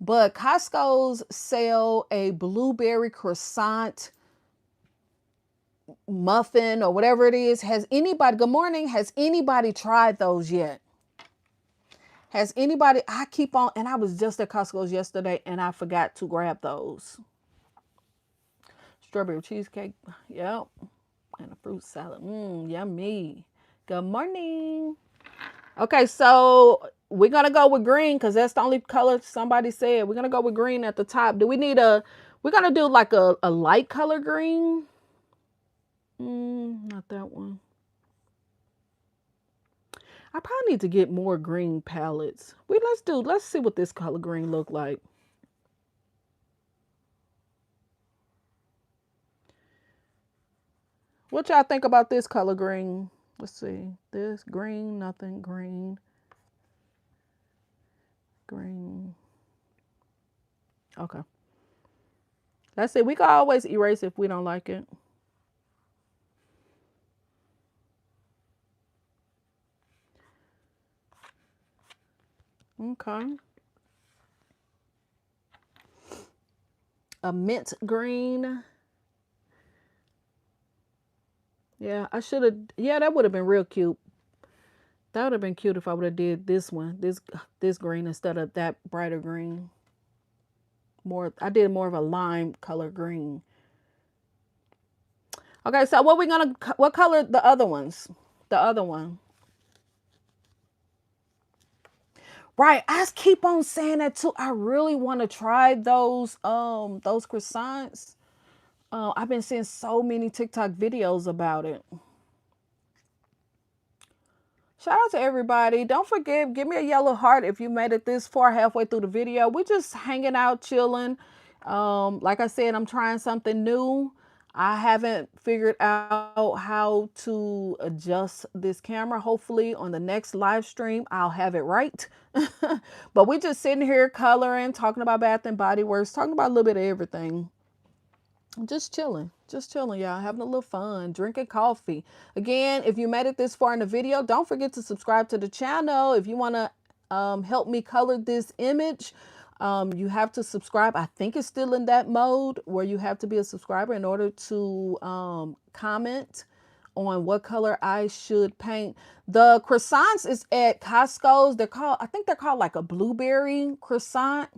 but Costco's sell a blueberry croissant muffin or whatever it is. Has anybody, good morning, has anybody tried those yet? Has anybody, I keep on, and I was just at Costco's yesterday and I forgot to grab those. Strawberry cheesecake, yep, and a fruit salad, yummy. Good morning. Okay, so we're gonna go with green because that's the only color somebody said. We're gonna go with green at the top. Do we need we're gonna do like a light color green? Not that one. I probably need to get more green palettes. Let's see what this color green look like. What y'all think about this color green? Let's see. This green, nothing, green, green. Okay. Let's see. We can always erase if we don't like it. Okay. A mint green. Yeah, I should have. Yeah, that would have been real cute. That would have been cute if I would have did this one, this green instead of that brighter green. I did more of a lime color green. Okay, so what color the other ones? The other one. Right, I keep on saying that too. I really want to try those croissants. I've been seeing so many TikTok videos about it. Shout out to everybody. Don't forget, give me a yellow heart if you made it this far halfway through the video. We're just hanging out, chilling. Like I said, I'm trying something new. I haven't figured out how to adjust this camera. Hopefully on the next live stream, I'll have it right. But we're just sitting here coloring, talking about Bath and Body Works, talking about a little bit of everything. Just chilling, y'all, having a little fun, drinking coffee. Again, if you made it this far in the video, don't forget to subscribe to the channel. If you want to help me color this image, you have to subscribe. I think it's still in that mode where you have to be a subscriber in order to comment on what color I should paint. The croissants is at Costco's. I think they're called like a blueberry croissant.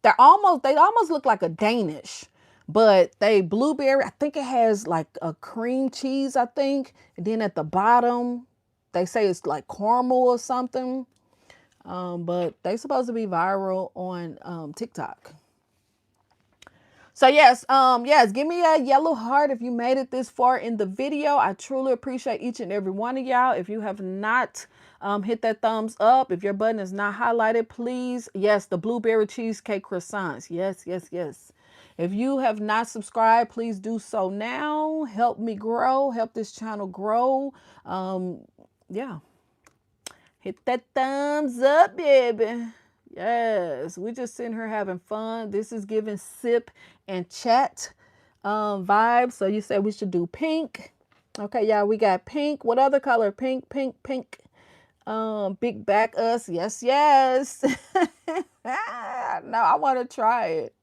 They almost look like a Danish, but they blueberry. I think it has like a cream cheese, I think. And then at the bottom, they say it's like caramel or something. But they supposed to be viral on TikTok. So yes, give me a yellow heart if you made it this far in the video. I truly appreciate each and every one of y'all. If you have not hit that thumbs up, if your button is not highlighted, please. Yes, the blueberry cheesecake croissants. Yes. If you have not subscribed, please do so now. Help me grow. Help this channel grow. Yeah. Hit that thumbs up, baby. Yes, we just sitting here having fun. This is giving sip and chat vibes. So you said we should do pink. Okay, y'all, we got pink. What other color? Pink. Big back us. Yes. No, I want to try it.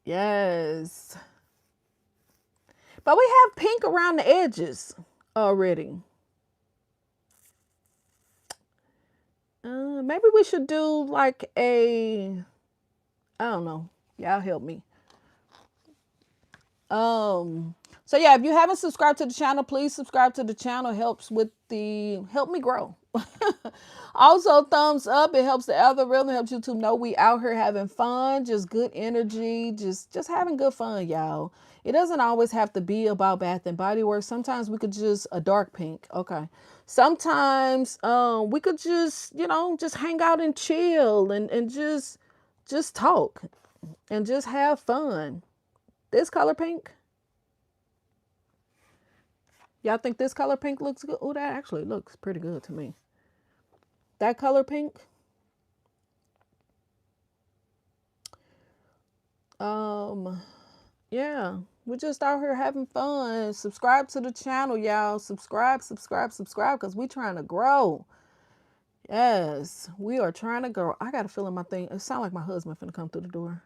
Yes. But we have pink around the edges already. Maybe we should do like I don't know. Y'all help me. So yeah, if you haven't subscribed to the channel, please subscribe to the channel. Help me grow. Also, thumbs up. It helps the algorithm, helps YouTube know we out here having fun, just good energy, just having good fun, y'all. It doesn't always have to be about Bath and Body Works. Sometimes we could just a dark pink. Okay. Sometimes we could just, just hang out and chill and just talk and just have fun. This color pink. Y'all think this color pink looks good? Oh, that actually looks pretty good to me. That color pink. Yeah, we're just out here having fun. Subscribe to the channel, y'all. Subscribe, because we trying to grow. Yes, we are trying to grow. I got a feeling my thing. It sounds like my husband finna come through the door.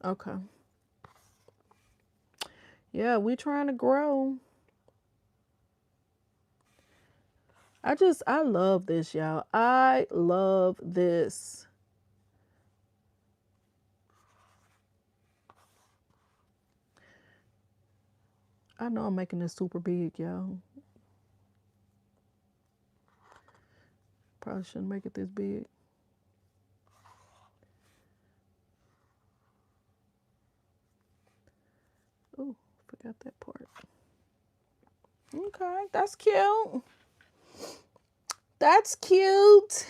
Okay. Yeah, we trying to grow. I love this, y'all. I love this. I know I'm making this super big, y'all. Probably shouldn't make it this big. Oh, got that part. Okay, that's cute. That's cute.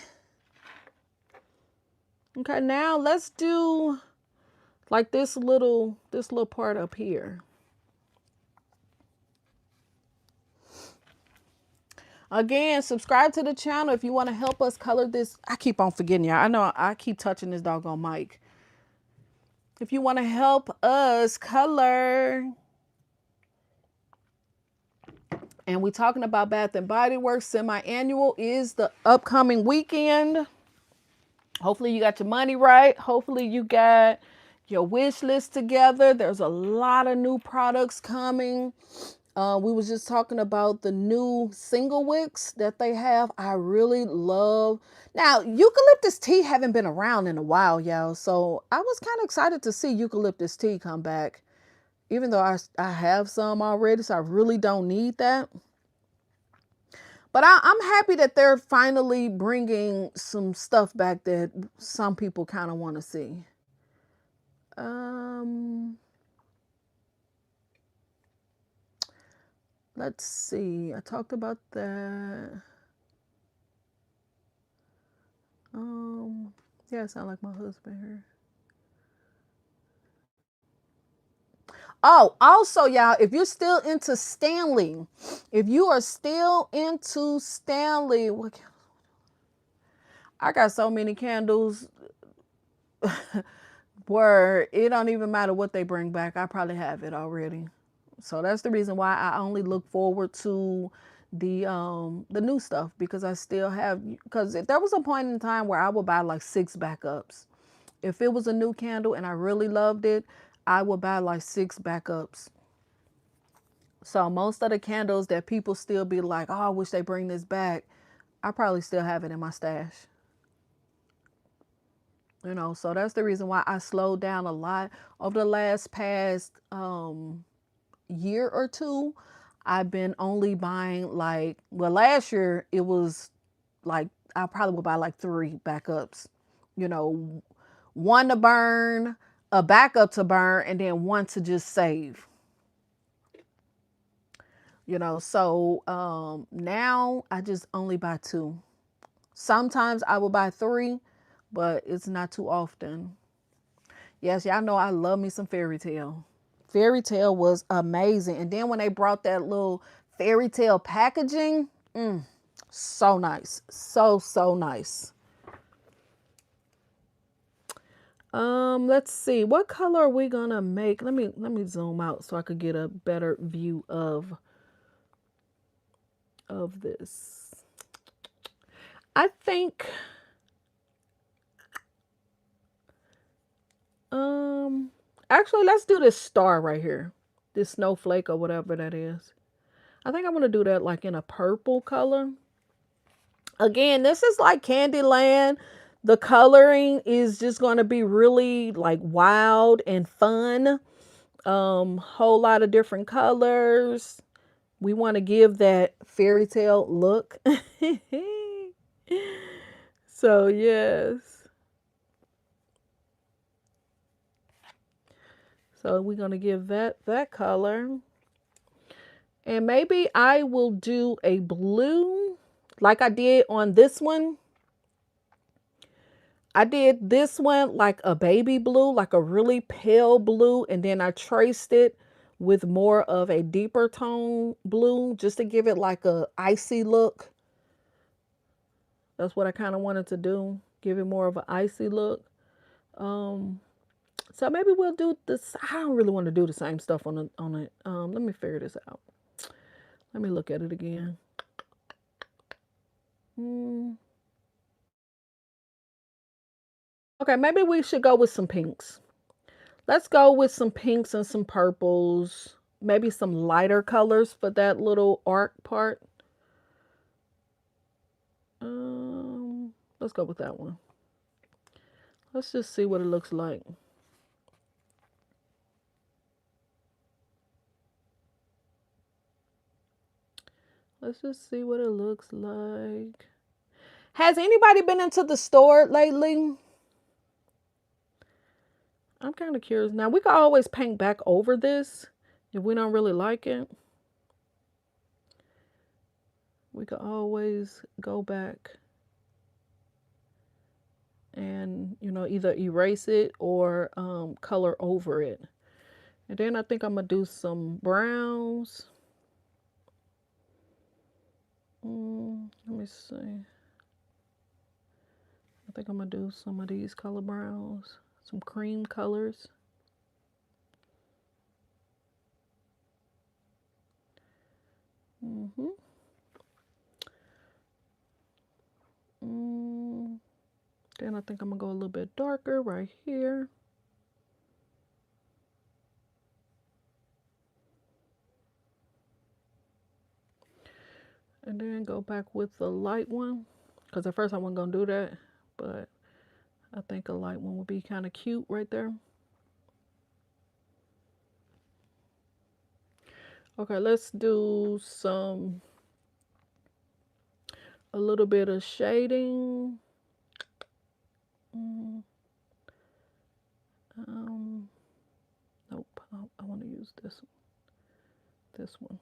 Okay, now let's do like this little part up here. Again, subscribe to the channel if you want to help us color this. I keep on forgetting y'all. I know I keep touching this doggone mic. If you want to help us color. And we're talking about Bath and Body Works semi-annual is the upcoming weekend. Hopefully you got your money right. Hopefully you got your wish list together. There's a lot of new products coming. We was just talking about the new single wicks that they have. I really love. Now, eucalyptus tea haven't been around in a while, y'all. So I was kind of excited to see eucalyptus tea come back. Even though I have some already, so I really don't need that. But I'm happy that they're finally bringing some stuff back that some people kind of want to see. Let's see. I talked about that. Yeah, it sounds like my husband here. Oh, also, y'all, if you're still into Stanley, if you are still into Stanley, I got so many candles where it don't even matter what they bring back. I probably have it already. So that's the reason why I only look forward to the new stuff, because I still have, because if there was a point in time where I would buy like 6 backups. If it was a new candle and I really loved it, I would buy like 6 backups. So most of the candles that people still be like, oh, I wish they bring this back, I probably still have it in my stash. You know, so that's the reason why I slowed down a lot over the past year or two. I've been only buying like, well, last year it was like, I probably would buy like 3 backups, you know, 1 to burn, a backup to burn, and then 1 to just save. You know, so now I just only buy 2. Sometimes I will buy 3, but it's not too often. Yes, y'all know I love me some Fairy Tale. Fairy Tale was amazing. And then when they brought that little Fairy Tale packaging, so nice. So nice. Let's see. What color are we gonna make? Let me zoom out so I could get a better view of this. I think actually, let's do this star right here. This snowflake or whatever that is. I think I'm going to do that like in a purple color. Again, this is like Candyland. The coloring is just going to be really like wild and fun. Whole lot of different colors. We want to give that fairy tale look. So, yes. So we're going to give that color. And maybe I will do a blue like I did on this one. I did this one like a baby blue, like a really pale blue. And then I traced it with more of a deeper tone blue just to give it like a icy look. That's what I kind of wanted to do. Give it more of an icy look. So maybe we'll do this. I don't really want to do the same stuff on it. Let me figure this out. Let me look at it again. Okay, maybe we should go with some pinks. Let's go with some pinks and some purples. Maybe some lighter colors for that little arc part. Let's go with that one. Let's just see what it looks like. Let's just see what it looks like. Has anybody been into the store lately? I'm kind of curious. Now, we can always paint back over this If we don't really like it, we could always go back and, you know, either erase it or color over it. And then I think I'm going to do some browns. Let me see. I think I'm going to do some of these color browns, some cream colors. Then I think I'm going to go a little bit darker right here. And then go back with the light one. Because at first I wasn't going to do that. But I think a light one would be kind of cute right there. Okay, let's do a little bit of shading. Nope, I want to use this one.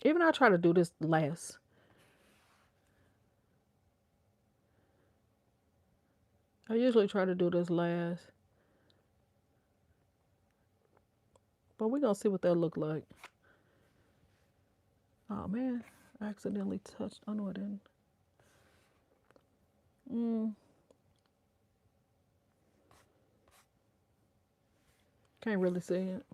Even I try to do this last. I usually try to do this last. But we're going to see what that look like. Oh, man. I accidentally touched. Oh, no, I didn't. Can't really see it.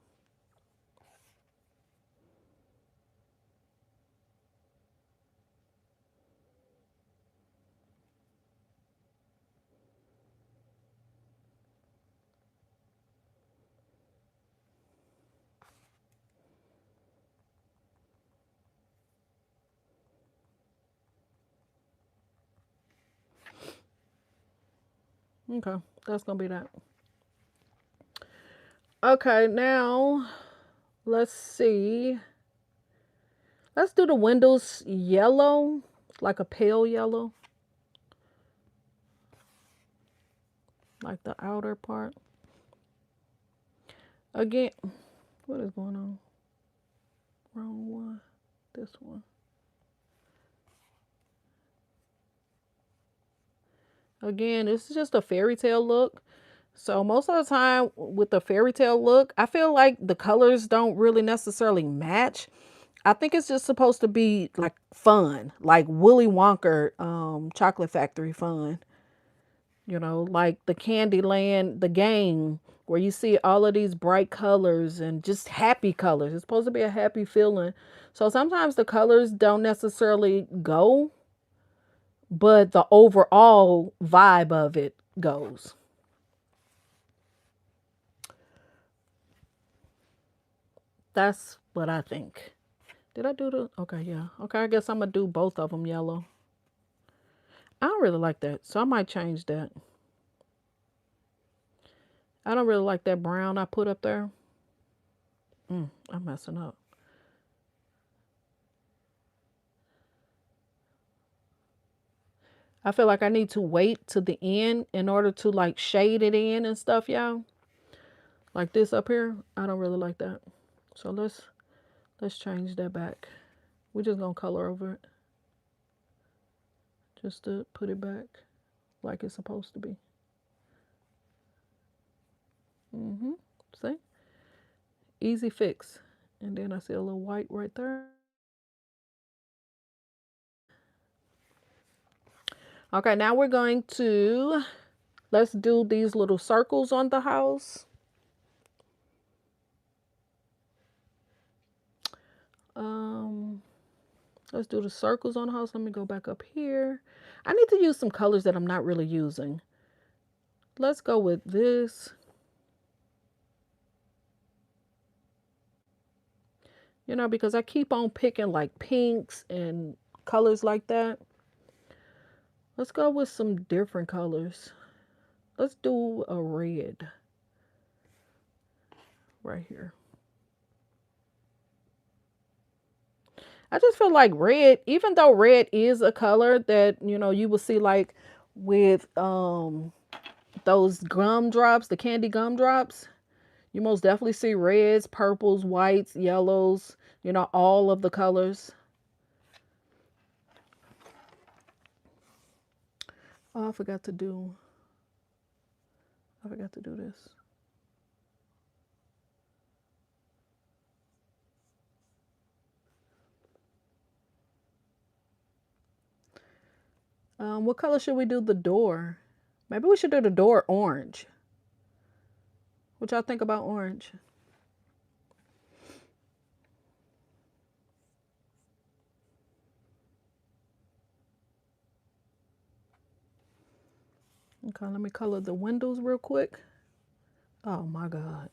Okay, that's going to be that. Okay, now let's see. Let's do the windows yellow, like a pale yellow. Like the outer part. Again, what is going on? Wrong one. This one. Again, this is just a fairy tale look. So most of the time with the fairy tale look, I feel like the colors don't really necessarily match. I think it's just supposed to be like fun, like Willy Wonka Chocolate Factory fun. You know, like the Candyland, the game where you see all of these bright colors and just happy colors. It's supposed to be a happy feeling. So sometimes the colors don't necessarily go, but the overall vibe of it goes. That's what I think. Did I do the? Okay, yeah. Okay, I guess I'm going to do both of them yellow. I don't really like that, so I might change that. I don't really like that brown I put up there. I'm messing up. I feel like I need to wait to the end in order to like shade it in and stuff, y'all. Like this up here, I don't really like that. So let's change that back. We're just gonna color over it. Just to put it back like it's supposed to be. See? Easy fix. And then I see a little white right there. Okay, now we're going to, let's do these little circles on the house. Let's do the circles on the house. Let me go back up here. I need to use some colors that I'm not really using. Let's go with this. You know, because I keep on picking like pinks and colors like that. Let's go with some different colors. Let's do a red right here. I just feel like red, even though red is a color that, you know, you will see like with those gumdrops, the candy gumdrops, you most definitely see reds, purples, whites, yellows, you know, all of the colors. Oh, I forgot to do this. What color should we do the door? Maybe we should do the door orange. What y'all think about orange? Okay, let me color the windows real quick. Oh my God.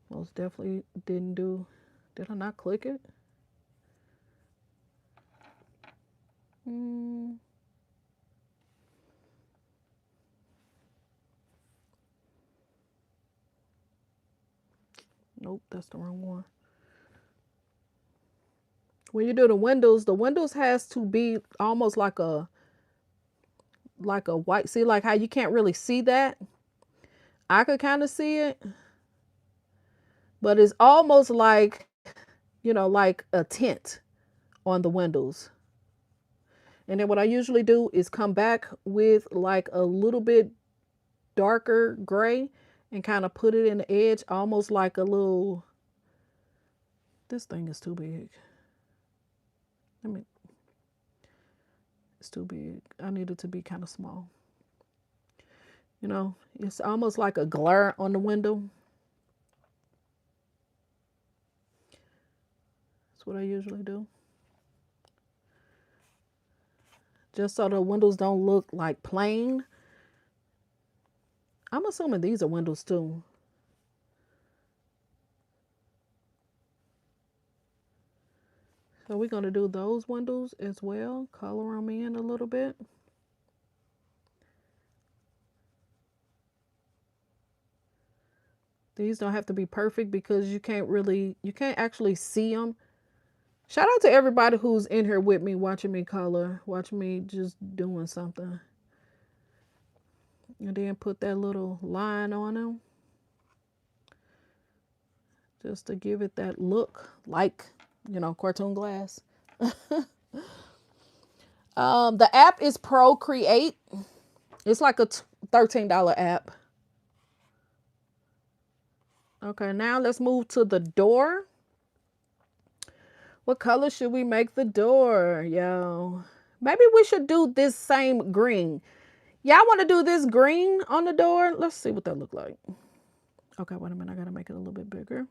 Most definitely didn't do. Did I not click it? Mm, nope, that's the wrong one. When you do the windows has to be almost like a white. See, like how you can't really see that? I could kind of see it, but it's almost like, you know, like a tint on the windows. And then what I usually do is come back with like a little bit darker gray and kind of put it in the edge, almost like a little. This thing is too big. Let me. It's too big. I need it to be kind of small. You know, it's almost like a glare on the window. That's what I usually do. Just so the windows don't look like plain. I'm assuming these are windows too. So we're going to do those windows as well. Color them in a little bit. These don't have to be perfect because you can't actually see them. Shout out to everybody who's in here with me, watching me color, watching me just doing something. And then put that little line on them. Just to give it that look like, you know, cartoon glass. The app is Procreate. It's like a $13 app. Okay, now let's move to the door. What color should we make the door, yo? Maybe we should do this same green. Y'all want to do this green on the door? Let's see what that look like. Okay, wait a minute. I got to make it a little bit bigger.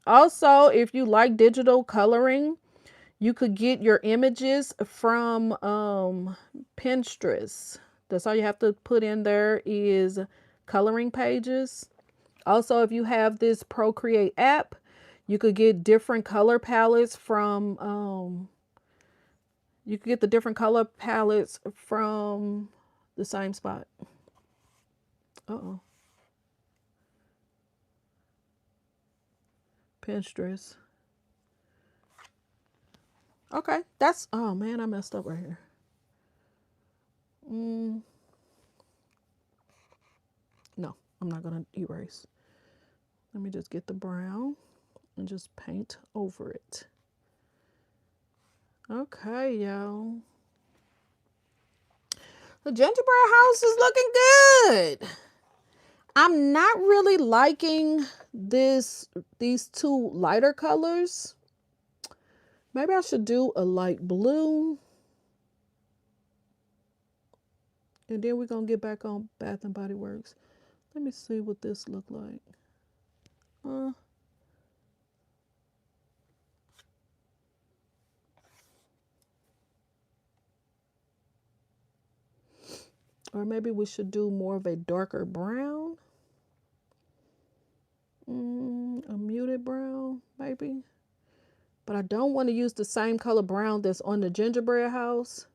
Also, if you like digital coloring, you could get your images from Pinterest. That's all you have to put in there is coloring pages. Also, if you have this Procreate app, you could get different color palettes from the same spot. Uh-oh. Pinterest. Okay, that's, oh man, I messed up right here. No, I'm not gonna erase. Let me just get the brown and just paint over it. Okay, y'all. The gingerbread house is looking good. I'm not really liking these two lighter colors. Maybe I should do a light blue. And then we're going to get back on Bath and Body Works. Let me see what this look like. Or maybe we should do more of a darker brown. A muted brown, maybe. But I don't want to use the same color brown that's on the gingerbread house.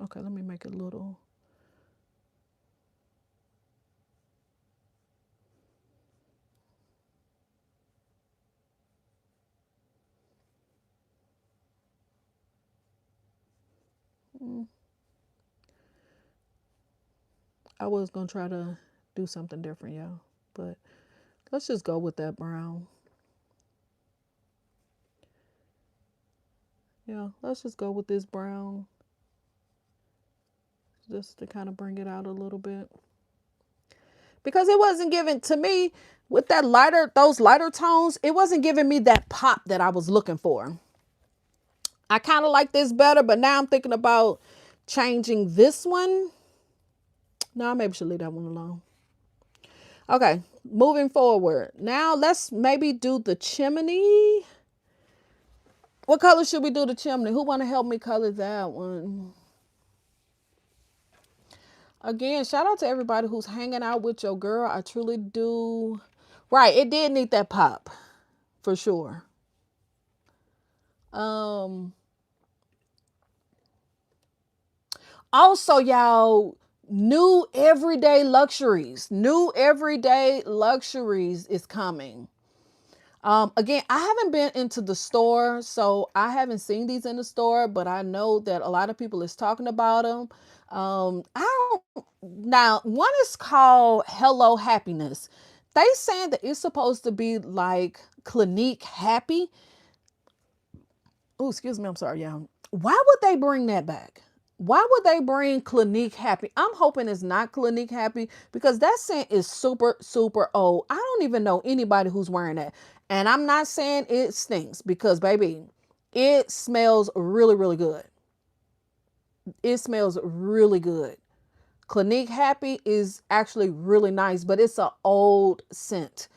Okay, let me make it a little. I was going to try to do something different, y'all. But let's just go with that brown. Yeah, let's just go with this brown. Just to kind of bring it out a little bit. Because it wasn't giving, to me, with that lighter, those lighter tones, it wasn't giving me that pop that I was looking for. I kind of like this better, but now I'm thinking about changing this one. No, I maybe should leave that one alone. Okay, moving forward. Now let's maybe do the chimney. What color should we do the chimney? Who want to help me color that one? Again, shout out to everybody who's hanging out with your girl. I truly do. Right, it did need that pop, for sure. Also, y'all, new everyday luxuries. New everyday luxuries is coming. Again, I haven't been into the store, so I haven't seen these in the store, but I know that a lot of people is talking about them. I don't, now one is called Hello Happiness. They saying that it's supposed to be like Clinique Happy. Oh, excuse me, I'm sorry, y'all. Why would they bring that back? Why would they bring Clinique Happy? I'm hoping it's not Clinique Happy because that scent is super, super old. I don't even know anybody who's wearing that. And I'm not saying it stinks because, baby, it smells really, really good. It smells really good. Clinique Happy is actually really nice, but it's an old scent.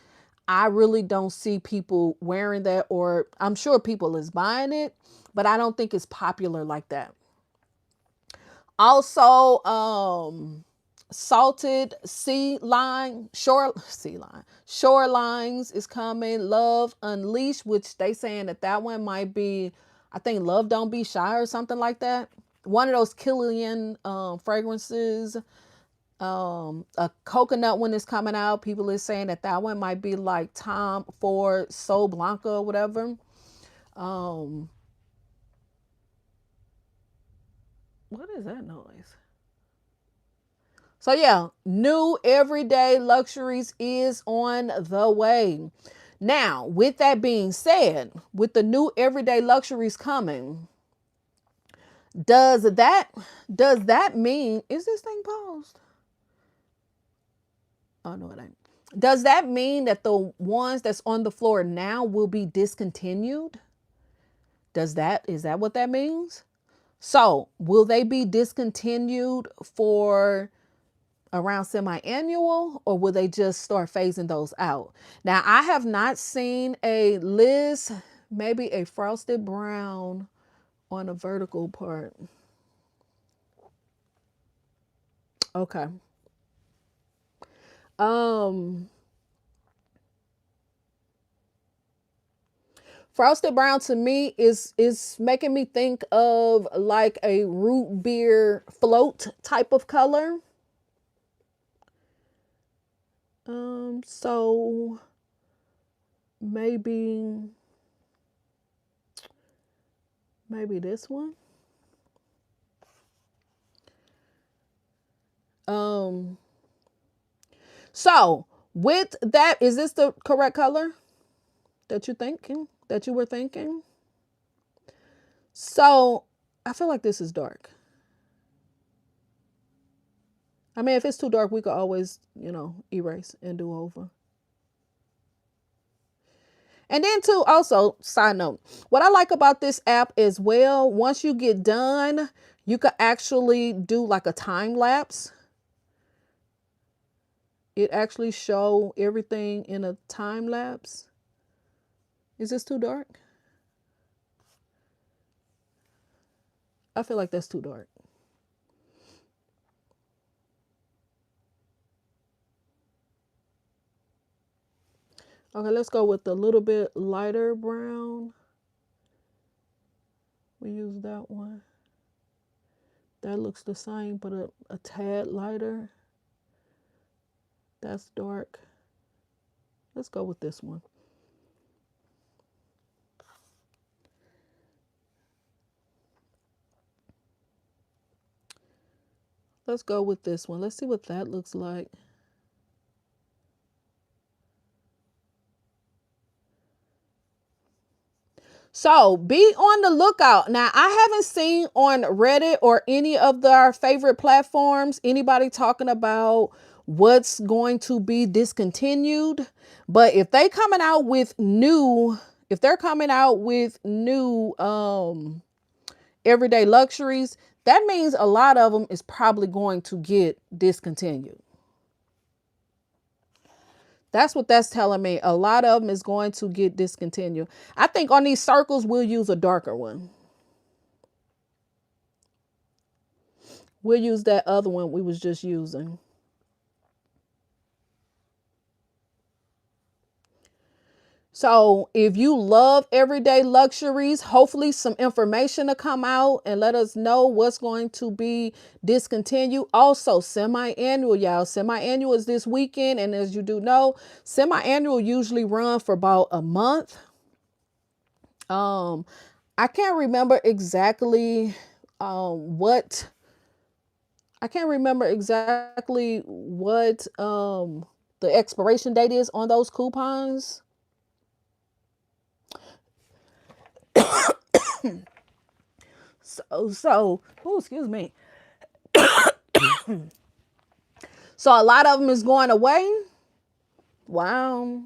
I really don't see people wearing that, or I'm sure people is buying it, but I don't think it's popular like that. Also, salted shorelines is coming. Love Unleashed, which they saying that one might be, I think Love Don't Be Shy or something like that. One of those Killian fragrances. A coconut one is coming out. People is saying that one might be like Tom Ford Sol Blanca or whatever. What is that noise? So yeah, new everyday luxuries is on the way. Now, with that being said, with the new everyday luxuries coming, does that mean, is this thing paused? Oh no, it ain't. Does that mean that the ones that's on the floor now will be discontinued? Is that what that means? So, will they be discontinued for around semi-annual, or will they just start phasing those out? Now, I have not seen a Liz, maybe a frosted brown on a vertical part. Okay. Frosted brown to me is making me think of like a root beer float type of color. So maybe this one. So with that, is this the correct color that you were thinking? So I feel like this is dark. I mean, if it's too dark, we could always, erase and do over. And then too, also, side note, what I like about this app as well, once you get done, you could actually do like a time lapse. It actually show everything in a time lapse. Is this too dark? I feel like that's too dark. Okay, let's go with a little bit lighter brown. We use that one. That looks the same, but a tad lighter. That's dark. Let's go with this one. Let's go with this one. Let's see what that looks like. So be on the lookout. Now, I haven't seen on Reddit or any of our favorite platforms anybody talking about what's going to be discontinued. But if they coming out with new, if they're coming out with new everyday luxuries, that means a lot of them is probably going to get discontinued. That's what that's telling me. A lot of them is going to get discontinued. I think on these circles, we'll use a darker one. We'll use that other one we was just using. So if you love everyday luxuries, hopefully some information to come out and let us know what's going to be discontinued. Also, semi-annual, y'all. Semi-annual is this weekend. And as you do know, semi-annual usually run for about a month. I can't remember exactly what the expiration date is on those coupons. Oh, excuse me. So a lot of them is going away. Wow.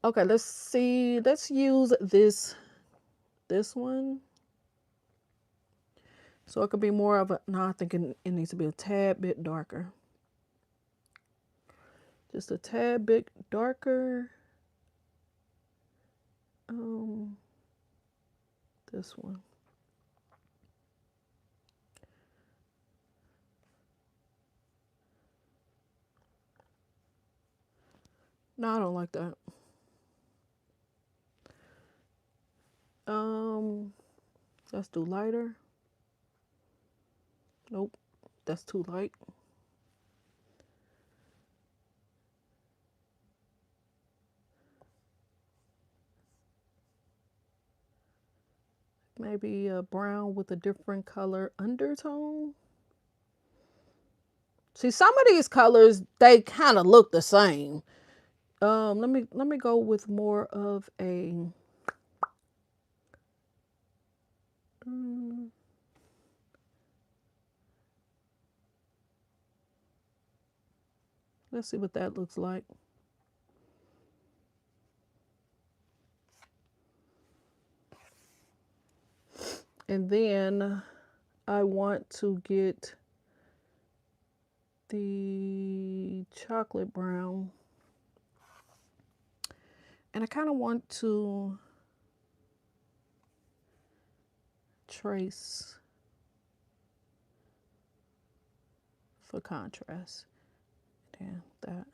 Okay, let's see. Let's use this one. So it could be more of a, no, I think it needs to be a tad bit darker. Just a tad bit darker. This one. No, I don't like that. Let's do lighter. Nope, that's too light. Maybe a brown with a different color undertone. See, some of these colors, they kind of look the same. Let me go with more of a let's see what that looks like. And then I want to get the chocolate brown. And I kind of want to trace for contrast. Damn that.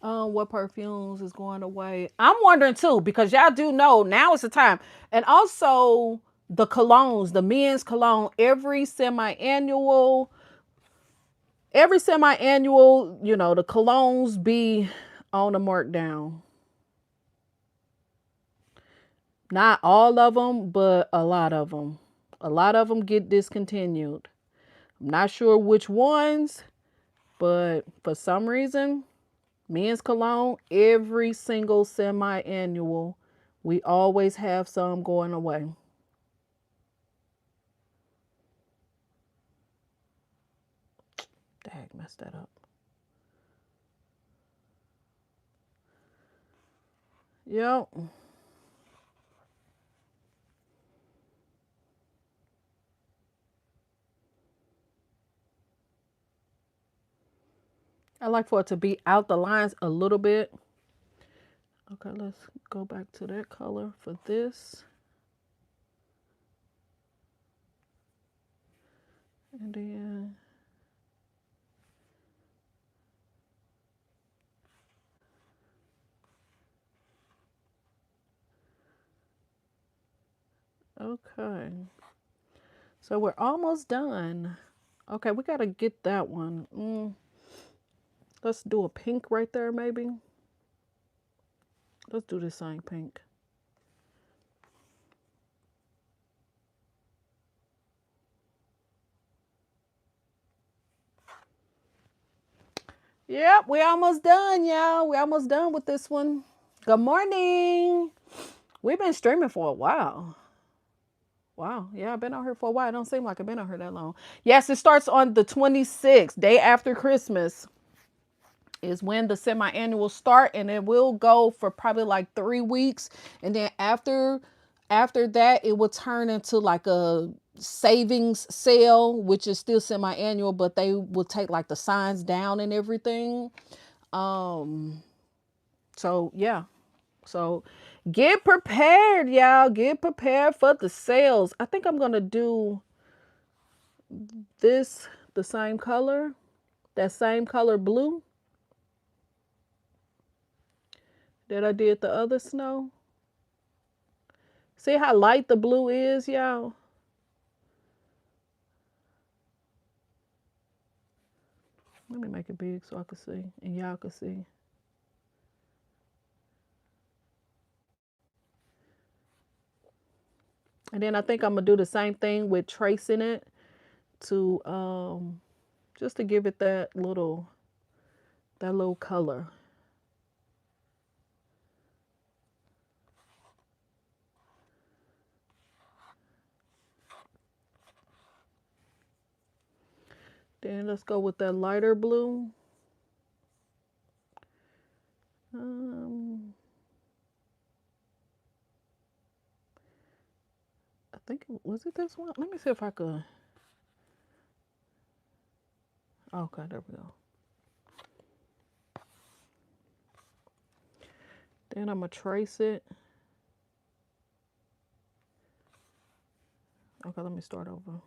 What perfumes is going away? I'm wondering too, because y'all do know now is the time. And also the colognes, the men's cologne, every semi-annual, you know, the colognes be on a markdown. Not all of them, but a lot of them. A lot of them get discontinued. I'm not sure which ones, but for some reason, men's cologne, every single semi-annual, we always have some going away. Dang, messed that up. Yep. I like for it to be out the lines a little bit. Okay, let's go back to that color for this. And then okay. So we're almost done. Okay, we got to get that one. Let's do a pink right there, maybe. Let's do the same pink. Yep, we're almost done, y'all. We're almost done with this one. Good morning. We've been streaming for a while. Wow. Yeah, I've been out here for a while. It don't seem like I've been out here that long. Yes, it starts on the 26th, day after Christmas is when the semi-annual start, and it will go for probably like 3 weeks. And then after that, it will turn into like a savings sale, which is still semi-annual, but they will take like the signs down and everything. So yeah. So get prepared, y'all. Get prepared for the sales. I think I'm gonna do this the same color, that same color blue that I did the other snow. See how light the blue is, y'all? Let me make it big so I can see and y'all can see. And then I think I'm gonna do the same thing with tracing it to just to give it that little color. Then let's go with that lighter blue. I think, was it this one? Let me see if I could. Okay, there we go. Then I'm gonna trace it. Okay, let me start over.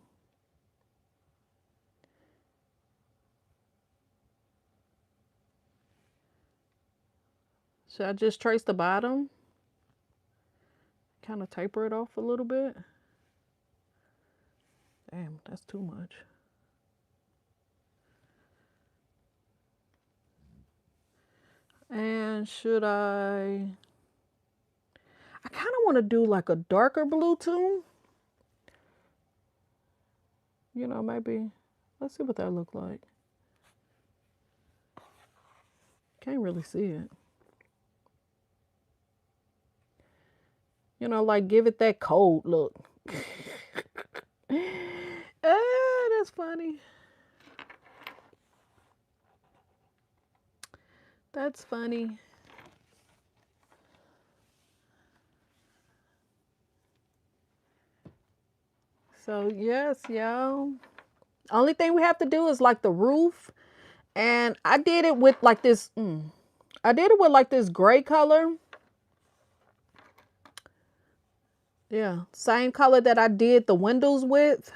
Should I just trace the bottom? Kind of taper it off a little bit. Damn, that's too much. And should I kind of want to do like a darker blue too. You know, maybe. Let's see what that look like. Can't really see it. You know, like give it that cold look. That's funny. That's funny. So yes, y'all. Only thing we have to do is like the roof. And I did it with like this. I did it with like this gray color. Yeah, same color that I did the windows with.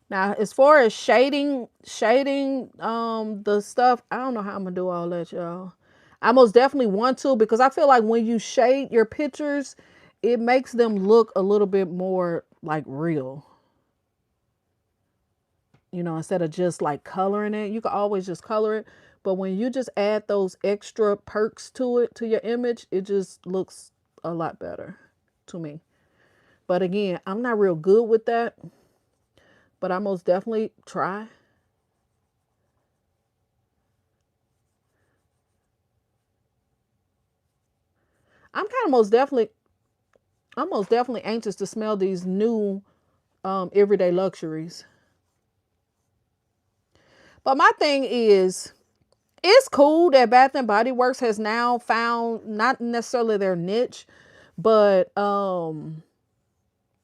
Now, as far as shading the stuff, I don't know how I'm gonna do all that, y'all. I most definitely want to, because I feel like when you shade your pictures, it makes them look a little bit more like real. You know, instead of just like coloring it, you can always just color it. But when you just add those extra perks to it, to your image, it just looks a lot better to me. But again, I'm not real good with that, but I most definitely try. I'm most definitely anxious to smell these new everyday luxuries. But my thing is, it's cool that Bath and Body Works has now found not necessarily their niche, but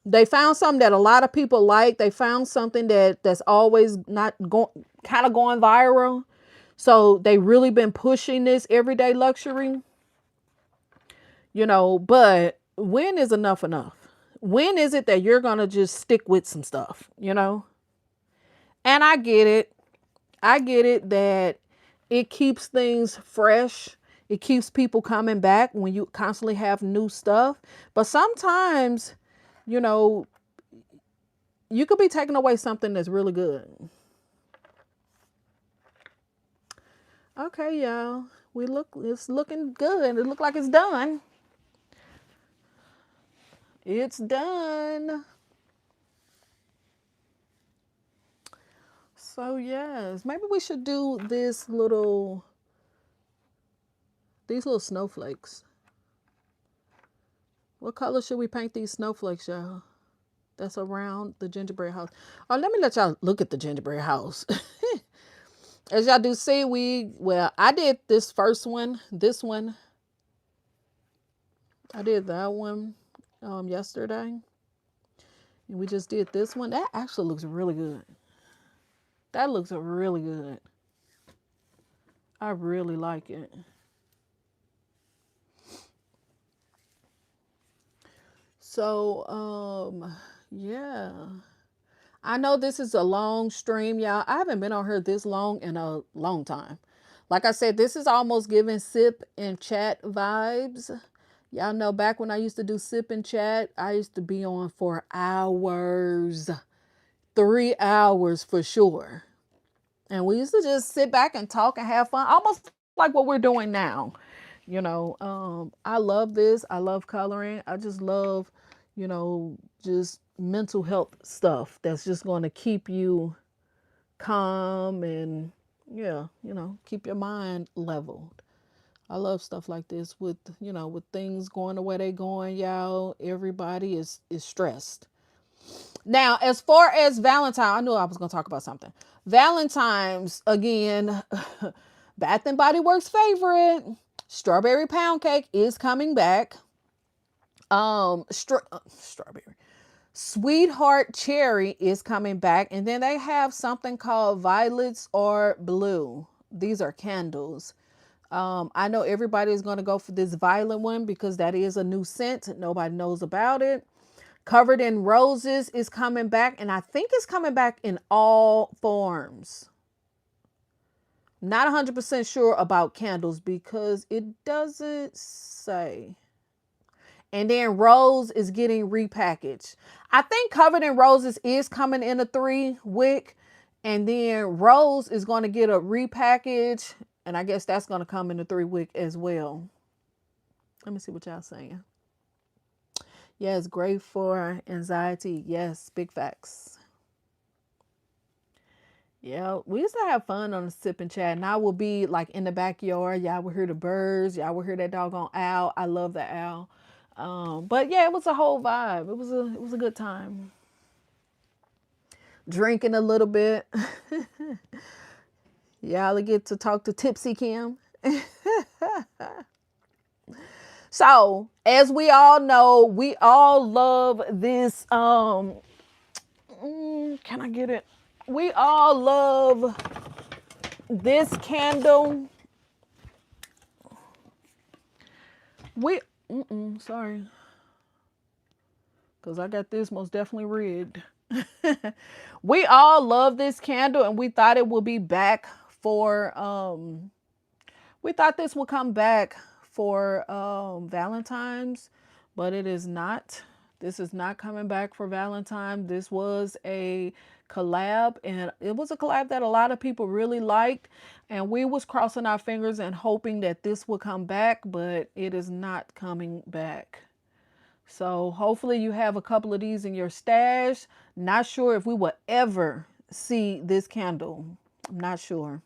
they found something that a lot of people like. They found something that's always not going kind of going viral. So they really been pushing this everyday luxury. You know, but when is enough enough? When is it that you're going to just stick with some stuff, you know? And I get it. I get it that it keeps things fresh. It keeps people coming back when you constantly have new stuff. But sometimes, you know, you could be taking away something that's really good. Okay, y'all. It's looking good. It look like it's done. It's done. So yes, maybe we should do these little snowflakes. What color should we paint these snowflakes, y'all? That's around the gingerbread house. Oh, let me let y'all look at the gingerbread house. As y'all do see, I did this first one, this one. I did that one yesterday. And we just did this one. That actually looks really good. That looks really good. I really like it. So, yeah. I know this is a long stream, y'all. I haven't been on here this long in a long time. Like I said, this is almost giving sip and chat vibes. Y'all know back when I used to do sip and chat, I used to be on for hours, 3 hours for sure. And we used to just sit back and talk and have fun, almost like what we're doing now. I love this. I love coloring. I just love, just mental health stuff that's just going to keep you calm and, yeah, keep your mind leveled. I love stuff like this with things going the way they going, y'all. Everybody is stressed. Now, as far as Valentine, I knew I was going to talk about something. Valentine's, again, Bath and Body Works favorite, strawberry pound cake is coming back. Strawberry. Sweetheart cherry is coming back. And then they have something called violets or blue. These are candles. I know everybody is going to go for this violet one because that is a new scent. Nobody knows about it. Covered in Roses is coming back, and I think it's coming back in all forms. Not 100% sure about candles because it doesn't say. And then Rose is getting repackaged. I think Covered in Roses is coming in a 3 wick, and then Rose is going to get a repackage, and I guess that's going to come in a 3 wick as well. Let me see what y'all saying. Yes, great for anxiety. Yes, big facts. Yeah, we used to have fun on the sip and chat, and I would be like in the backyard. Y'all would hear the birds. Y'all would hear that doggone owl. I love the owl. But yeah, it was a whole vibe. It was a good time. Drinking a little bit. Y'all get to talk to Tipsy Kim. So, as we all know, we all love this. Can I get it? We all love this candle. Sorry. Because I got this most definitely rigged. We all love this candle and we thought it would be back for, we thought this would come back for Valentine's, but it is not. This is not coming back for Valentine's. This was a collab, and it was a collab that a lot of people really liked, and we was crossing our fingers and hoping that this would come back, but it is not coming back. So hopefully you have a couple of these in your stash. Not sure if we will ever see this candle. I'm not sure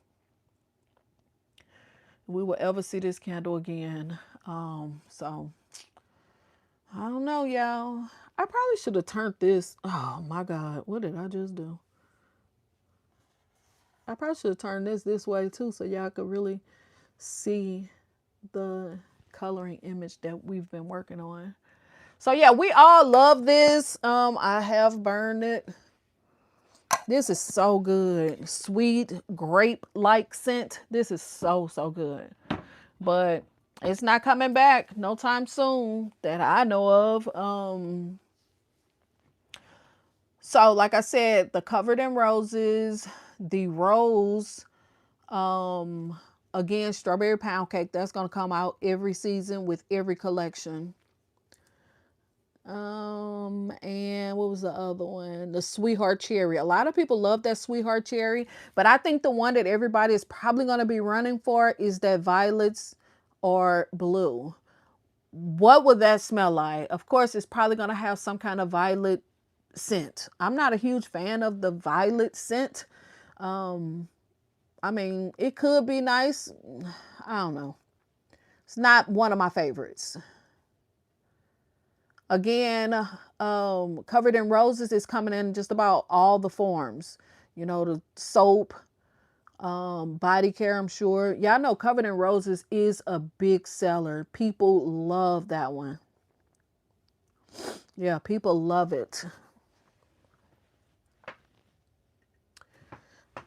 we will ever see this candle again. So I don't know, y'all. I probably should have turned this. Oh my God, what did I just do? I probably should have turned this way too, so y'all could really see the coloring image that we've been working on. So yeah, we all love this. I have burned it. This is so good. Sweet grape-like scent. This is so good. But it's not coming back no time soon that I know of. So like I said, the Covered in Roses, the Rose, again, strawberry pound cake, that's going to come out every season with every collection. And what was the other one? The Sweetheart Cherry. A lot of people love that Sweetheart Cherry, but I think the one that everybody is probably going to be running for is that Violets or Blue. What would that smell like? Of course, it's probably going to have some kind of violet scent. I'm not a huge fan of the violet scent. I mean, it could be nice. I don't know. It's not one of my favorites. Again, Covered in Roses is coming in just about all the forms. You know, the soap, body care, I'm sure. Y'all know Covered in Roses is a big seller. People love that one. Yeah, people love it.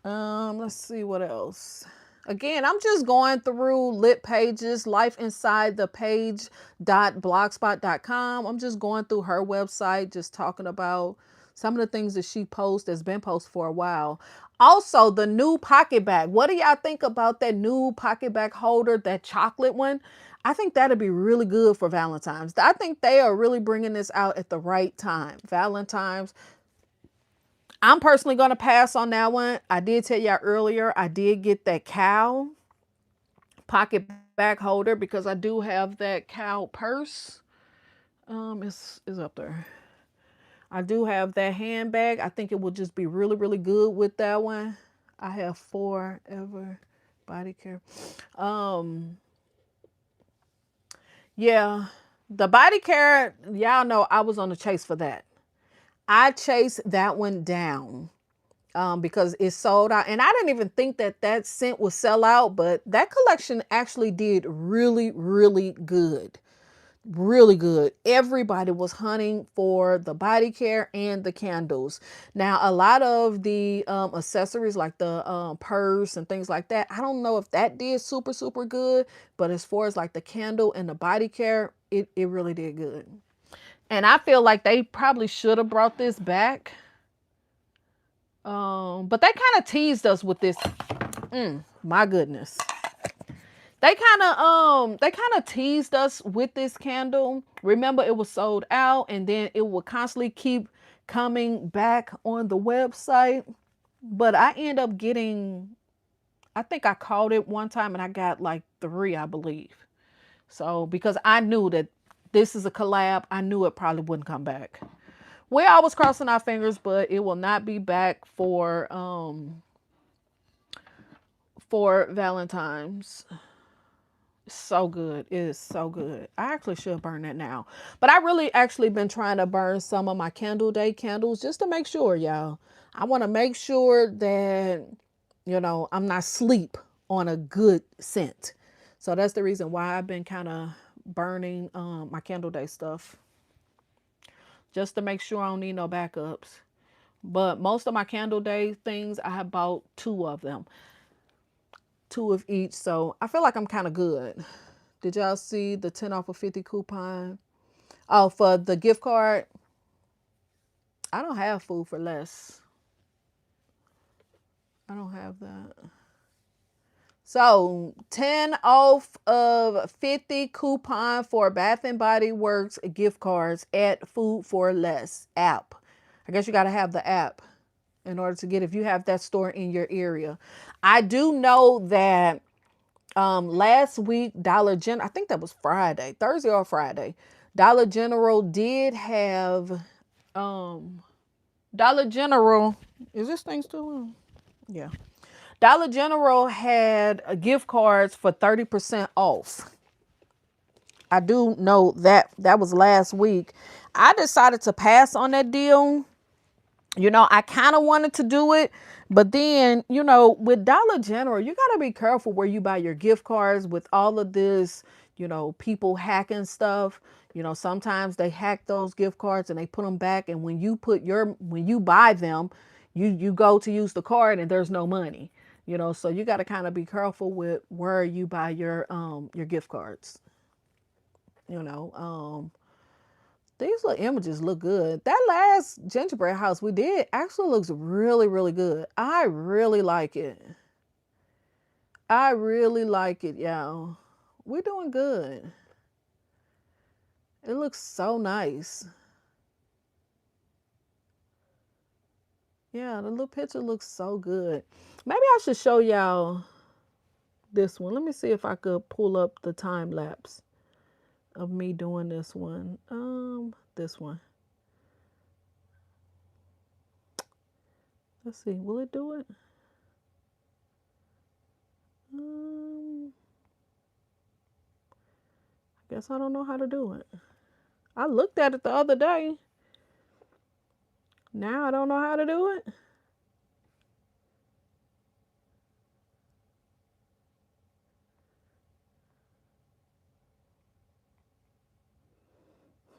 Let's see what else. Again, I'm just going through Lit Pages, Life Inside the Page.blogspot.com. I'm just going through her website, just talking about some of the things that she posts that's been posted for a while. Also, the new pocket bag. What do y'all think about that new pocket bag holder, that chocolate one? I think that'd be really good for Valentine's. I think they are really bringing this out at the right time. Valentine's. I'm personally going to pass on that one. I did tell y'all earlier, I did get that cow pocket bag holder because I do have that cow purse. It's up there. I do have that handbag. I think it will just be really, really good with that one. I have Forever Body Care. Yeah, the body care, y'all know I was on the chase for that. I chased that one down because it sold out. And I didn't even think that that scent would sell out, but that collection actually did really, really good. Really good. Everybody was hunting for the body care and the candles. Now, a lot of the accessories like the purse and things like that, I don't know if that did super, super good. But as far as like the candle and the body care, it really did good. And I feel like they probably should have brought this back. But they kind of teased us with this. My goodness. They kind of teased us with this candle. Remember, it was sold out and then it would constantly keep coming back on the website. But I end up getting, I think I called it one time and I got like 3, I believe. So because I knew that this is a collab, I knew it probably wouldn't come back. We're always crossing our fingers, but it will not be back for Valentine's. So good. It is so good. I actually should burn that now. But I really actually been trying to burn some of my Candle Day candles just to make sure, y'all. I want to make sure that, you know, I'm not sleep on a good scent. So that's the reason why I've been kind of burning my Candle Day stuff. Just to make sure I don't need no backups. But most of my Candle Day things, I have bought 2 of them. 2 of each. So I feel like I'm kind of good. Did y'all see the 10 off of 50 coupon? Oh, for the gift card. I don't have food for less. I don't have that. So 10 off of 50 coupon for Bath and Body Works gift cards at Food for Less app. I guess you got to have the app in order to get, if you have that store in your area. I do know that last week Dollar General, I think that was Friday, Thursday or Friday, Dollar General did have Dollar General, is this thing still on? Yeah. Dollar General had gift cards for 30% off. I do know that that was last week. I decided to pass on that deal. You know, I kind of wanted to do it, but then, you know, with Dollar General, you got to be careful where you buy your gift cards with all of this, you know, people hacking stuff. You know, sometimes they hack those gift cards and they put them back. And when you buy them, you go to use the card and there's no money, you know, so you got to kind of be careful with where you buy your gift cards, you know. These little images look good. That last gingerbread house we did actually looks really, really good. I really like it. I really like it, y'all. We're doing good. It looks so nice. Yeah, the little picture looks so good. Maybe I should show y'all this one. Let me see if I could pull up the time lapse of me doing this one. This one. Let's see, will it do it? I guess I don't know how to do it. I looked at it the other day. Now I don't know how to do it.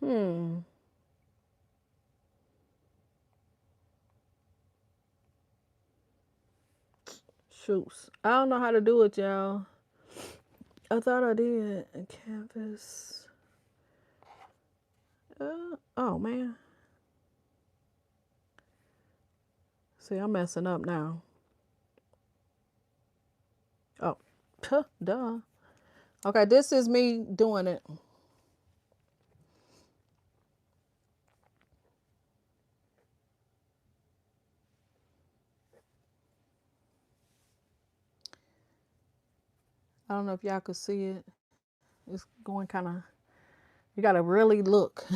Hmm. Shoots. I don't know how to do it, y'all. I thought I did. Canvas. Oh man. See, I'm messing up now. Oh, duh. Okay, this is me doing it. I don't know if y'all could see it. It's going kind of, you got to really look,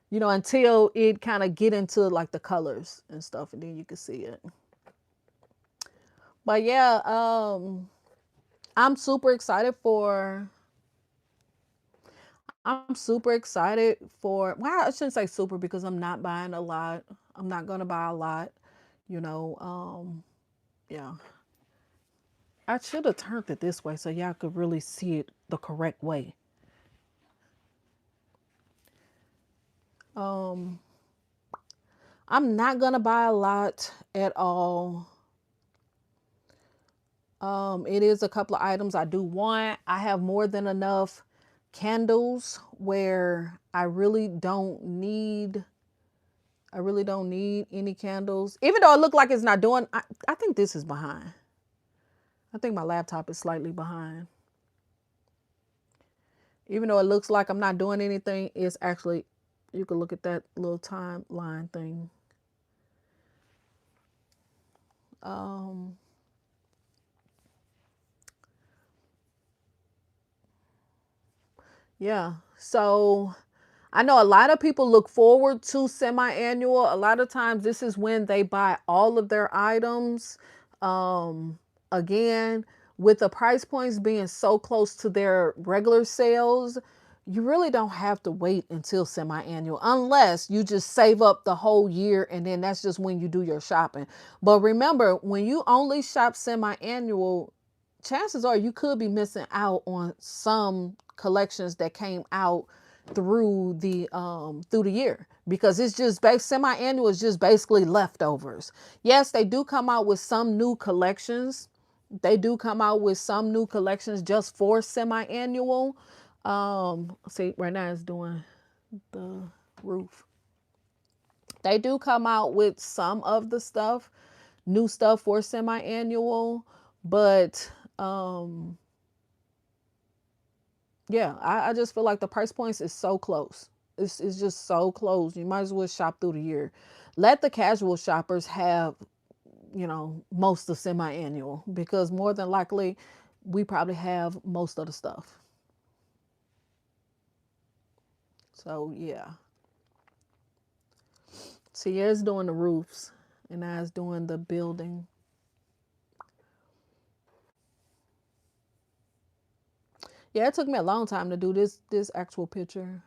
you know, until it kind of get into like the colors and stuff, and then you can see it. But yeah, I'm super excited for, well, I shouldn't say super because I'm not buying a lot. I'm not going to buy a lot, you know. Yeah. I should have turned it this way so y'all could really see it the correct way. Um, I'm not gonna buy a lot at all. It is a couple of items I do want. I have more than enough candles where I really don't need any candles. Even though it looked like it's not doing, I think this is behind. I think my laptop is slightly behind. Even though it looks like I'm not doing anything, it's actually, you can look at that little timeline thing. Um, yeah. So I know a lot of people look forward to semi-annual. A lot of times this is when they buy all of their items. Again, with the price points being so close to their regular sales, you really don't have to wait until semi-annual unless you just save up the whole year and then that's just when you do your shopping. But remember, when you only shop semi-annual, chances are you could be missing out on some collections that came out through the year, because it's just semi-annual is just basically leftovers. Yes, they do come out with some new collections. They do come out with some new collections just for semi-annual. See, right now it's doing the roof. They do come out with some of the stuff, new stuff for semi-annual, but yeah, I just feel like the price points is so close. It's just so close. You might as well shop through the year. Let the casual shoppers have, you know, most of semi-annual, because more than likely we probably have most of the stuff. So yeah. See, yeah, it's doing the roofs and now it's doing the building. Yeah, it took me a long time to do this actual picture.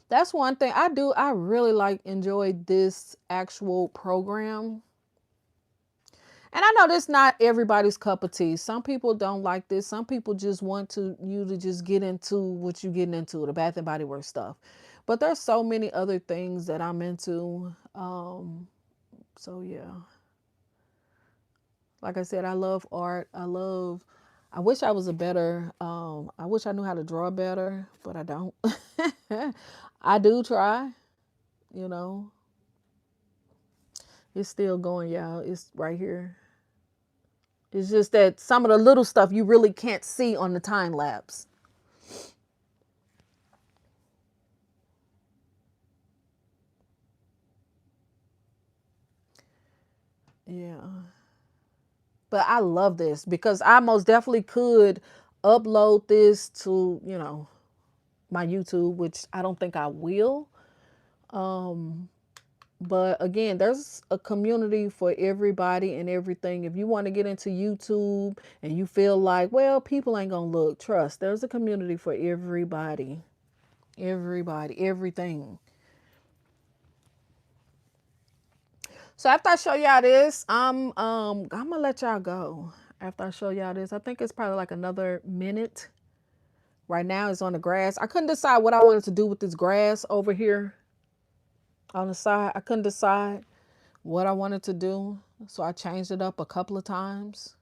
That's one thing I do. I really enjoy this actual program. And I know this not everybody's cup of tea. Some people don't like this. Some people just want you to just get into what you're getting into, the Bath and Body Works stuff. But there's so many other things that I'm into. So yeah. Like I said, I love art. I wish I was a better, I wish I knew how to draw better, but I don't. I do try, you know. It's still going, y'all. It's right here. It's just that some of the little stuff you really can't see on the time lapse. Yeah. But I love this because I most definitely could upload this to, my YouTube, which I don't think I will. Um, but again, there's a community for everybody and everything. If you want to get into YouTube and you feel like, well, people ain't gonna look, trust, there's a community for everybody. Everybody, everything. So after I show y'all this, I'm gonna let y'all go. After I show y'all this, I think it's probably like another minute. Right now it's on the grass. I couldn't decide what I wanted to do with this grass over here on the side. I couldn't decide what I wanted to do. So I changed it up a couple of times.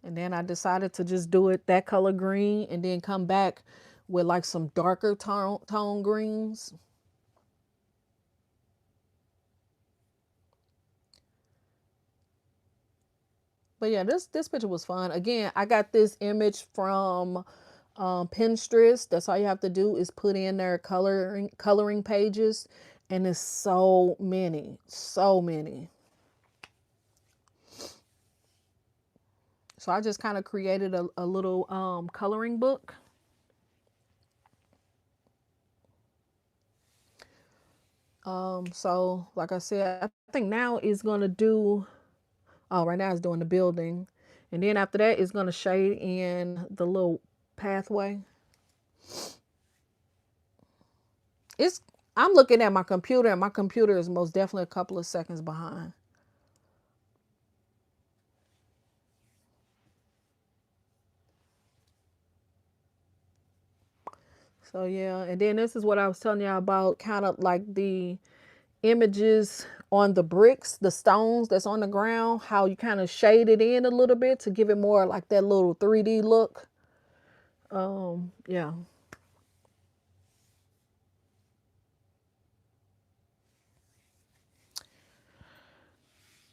And then I decided to just do it that color green and then come back with like some darker tone greens. But yeah, this picture was fun. Again, I got this image from Pinterest. That's all you have to do is put in their coloring pages, and it's so many, so many. So I just kind of created a little coloring book. So like I said, I think now it's gonna do. Oh, right now it's doing the building, and then after that it's gonna shade in the little pathway. It's I'm looking at my computer, and my computer is most definitely a couple of seconds behind. So yeah, and then this is what I was telling y'all about, kind of like the images on the bricks, the stones that's on the ground, how you kind of shade it in a little bit to give it more like that little 3D look. Yeah.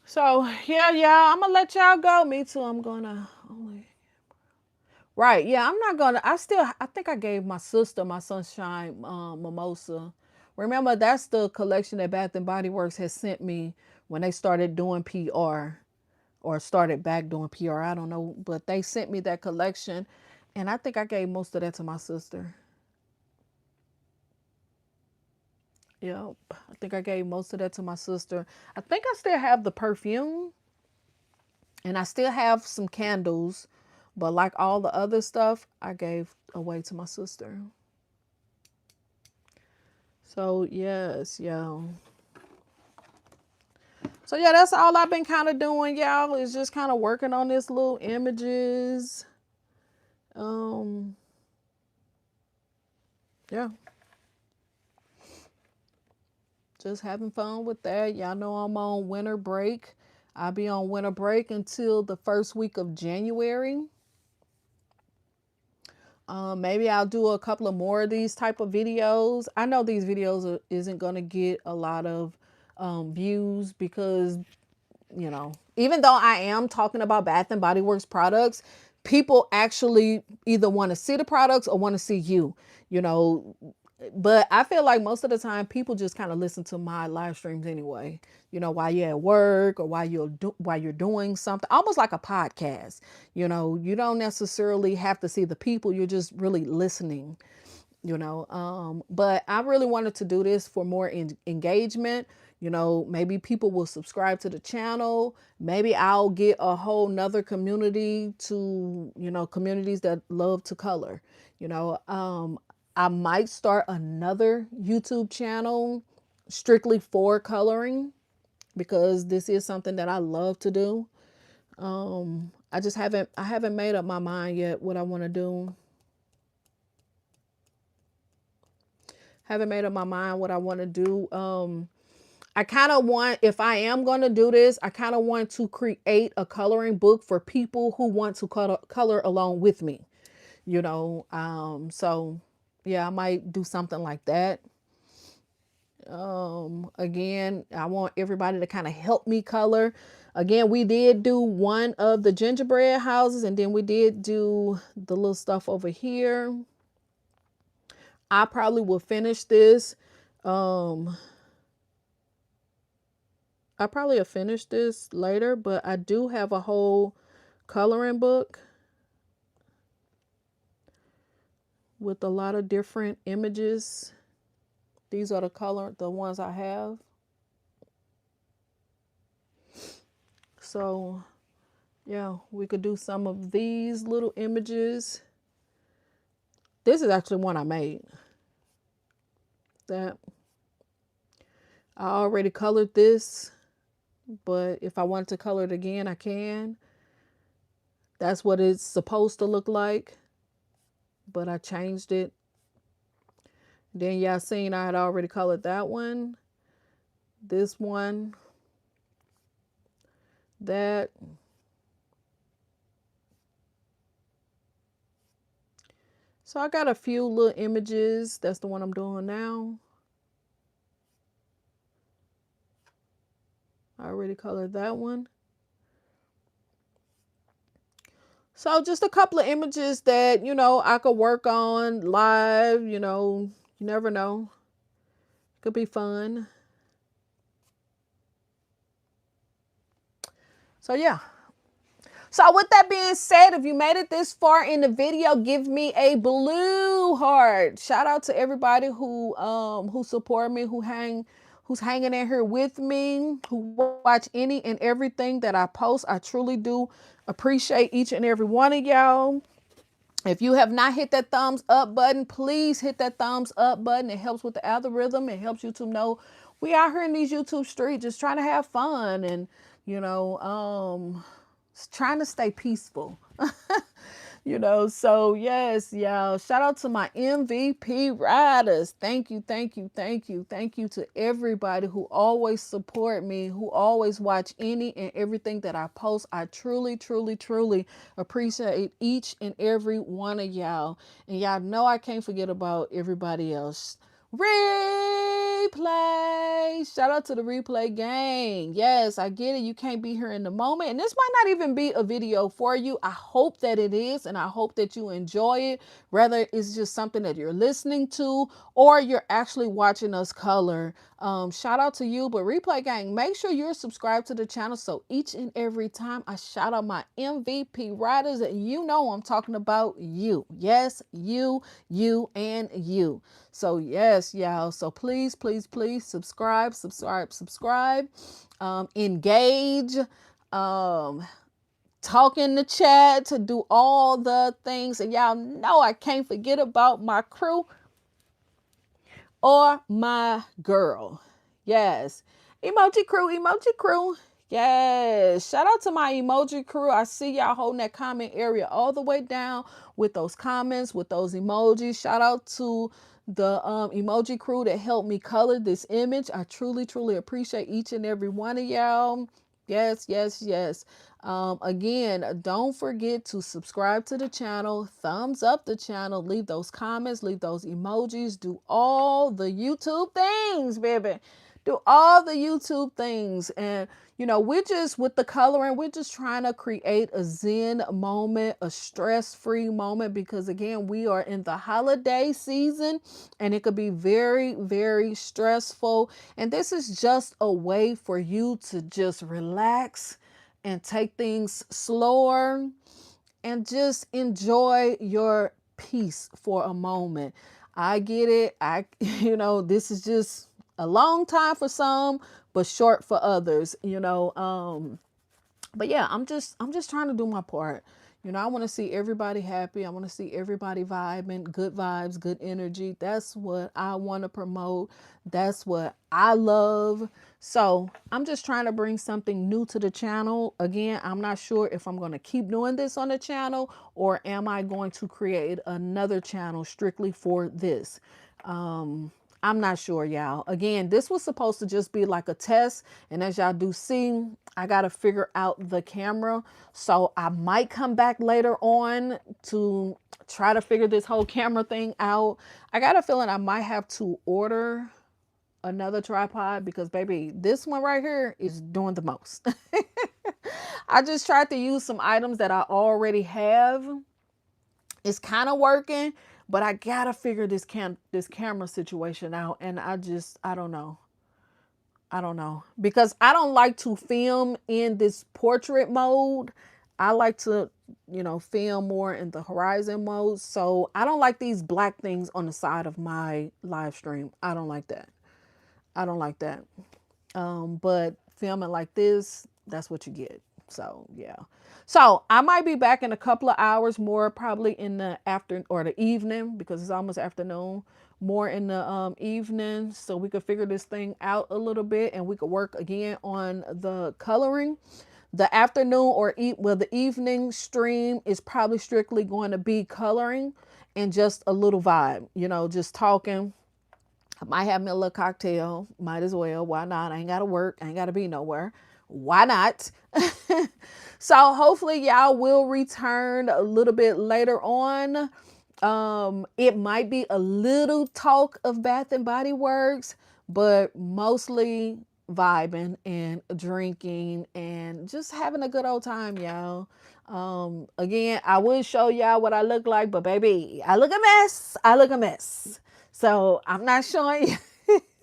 So yeah, y'all, I'm gonna let y'all go. Me too. I'm gonna only. Right. Yeah, I'm not gonna. I think I gave my sister my Sunshine Mimosa. Remember, that's the collection that Bath and Body Works has sent me when they started doing PR, or started back doing PR. I don't know, but they sent me that collection, and I think I gave most of that to my sister. Yep. I think I gave most of that to my sister. I think I still have the perfume, and I still have some candles, but like all the other stuff, I gave away to my sister. So yes, y'all. So yeah, that's all I've been kind of doing, y'all, is just kind of working on this little images. Um, yeah. Just having fun with that. Y'all know I'm on winter break. I'll be on winter break until the first week of January. Maybe I'll do a couple of more of these type of videos. I know these videos isn't going to get a lot of views because, even though I am talking about Bath and Body Works products, people actually either want to see the products or want to see you know. But I feel like most of the time people just kind of listen to my live streams anyway, while you're at work or while you're doing something, almost like a podcast. You don't necessarily have to see the people, you're just really listening. But I really wanted to do this for more engagement. Maybe people will subscribe to the channel. Maybe I'll get a whole nother community to, communities that love to color. I might start another YouTube channel strictly for coloring because this is something that I love to do. I haven't made up my mind yet what I want to do. Haven't made up my mind what I want to do. I kind of want, if I am going to do this, I kind of want to create a coloring book for people who want to color along with me, so yeah, I might do something like that. Again, I want everybody to kind of help me color. Again, we did do one of the gingerbread houses, and then we did do the little stuff over here. I probably will finish this I probably have finished this later, but I do have a whole coloring book with a lot of different images. These are the ones I have. So yeah, we could do some of these little images. This is actually one I made. That I already colored this, but if I want to color it again, I can. That's what it's supposed to look like, but I changed it. Then y'all seen I had already colored that one, this one, that. So I got a few little images. That's the one I'm doing now. I already colored that one. So just a couple of images that, you know, I could work on live, you know, you never know. Could be fun. So yeah. So with that being said, if you made it this far in the video, give me a blue heart. Shout out to everybody who support me, who's hanging in here with me, who watch any and everything that I post. I truly do appreciate each and every one of y'all. If you have not hit that thumbs up button, please hit that thumbs up button. It helps with the algorithm. It helps YouTube know we out here in these YouTube streets just trying to have fun and, you know, trying to stay peaceful. You know, so yes, y'all, shout out to my MVP riders. Thank you, thank you, thank you, thank you to everybody who always support me, who always watch any and everything that I post. I truly, truly, truly appreciate each and every one of y'all. And y'all know I can't forget about everybody else. Replay. Shout out to the replay gang. Yes, I get it. You can't be here in the moment. And this might not even be a video for you. I hope that it is. And I hope that you enjoy it. Whether it's just something that you're listening to or you're actually watching us color. Shout out to you. But replay gang, make sure you're subscribed to the channel. So each and every time I shout out my MVP riders, you know I'm talking about you. Yes, you, and you. So yes, y'all. So please, please, please subscribe, engage, talk in the chat, to do all the things. And y'all know I can't forget about my crew or my girl. Yes. Emoji crew. Yes. Shout out to my emoji crew. I see y'all holding that comment area all the way down with those comments, with those emojis. Shout out to the emoji crew that helped me color this image. I truly, truly appreciate each and every one of y'all. Yes, yes, yes. Again, don't forget to subscribe to the channel, thumbs up the channel, leave those comments, leave those emojis, do all the YouTube things, baby. Do all the YouTube things. And, you know, we're just, with the coloring, we're just trying to create a zen moment, a stress-free moment, because again, we are in the holiday season and it could be very, very stressful. And this is just a way for you to just relax and take things slower and just enjoy your peace for a moment. I get it. You know, this is just a long time for some, but short for others, you know. But yeah, I'm just trying to do my part. You know, I want to see everybody happy. I want to see everybody vibing, good vibes, good energy. That's what I want to promote. That's what I love. So I'm just trying to bring something new to the channel. Again, I'm not sure if I'm going to keep doing this on the channel or am I going to create another channel strictly for this. I'm not sure, y'all. Again, this was supposed to just be like a test. And as y'all do see, I got to figure out the camera. So I might come back later on to try to figure this whole camera thing out. I got a feeling I might have to order another tripod because, baby, this one right here is doing the most. I just tried to use some items that I already have. It's kind of working, but I gotta figure this camera situation out. And I don't know. I don't know, because I don't like to film in this portrait mode. I like to, film more in the horizon mode. So I don't like these black things on the side of my live stream. I don't like that. I don't like that. But filming like this, that's what you get. So yeah. So I might be back in a couple of hours more, probably in the afternoon or the evening, because it's almost afternoon, more in the evening, so we could figure this thing out a little bit and we could work again on the coloring. The afternoon the evening stream is probably strictly going to be coloring and just a little vibe, just talking. I might have me a little cocktail. Might as well. Why not? I ain't got to work. I ain't got to be nowhere. Why not? So hopefully y'all will return a little bit later on. It might be a little talk of Bath and Body Works, but mostly vibing and drinking and just having a good old time, y'all. Again, I would show y'all what I look like, but baby, I look a mess. I look a mess. So I'm not showing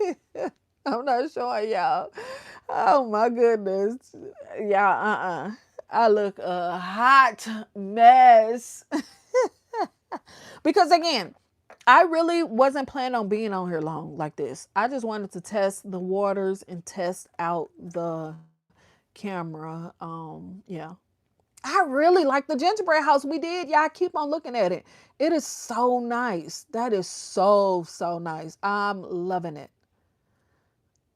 you. I'm not showing y'all. Oh my goodness. Y'all, I look a hot mess. Because again, I really wasn't planning on being on here long like this. I just wanted to test the waters and test out the camera. Yeah. I really like the gingerbread house we did. Y'all keep on looking at it. It is so nice. That is so, so nice. I'm loving it.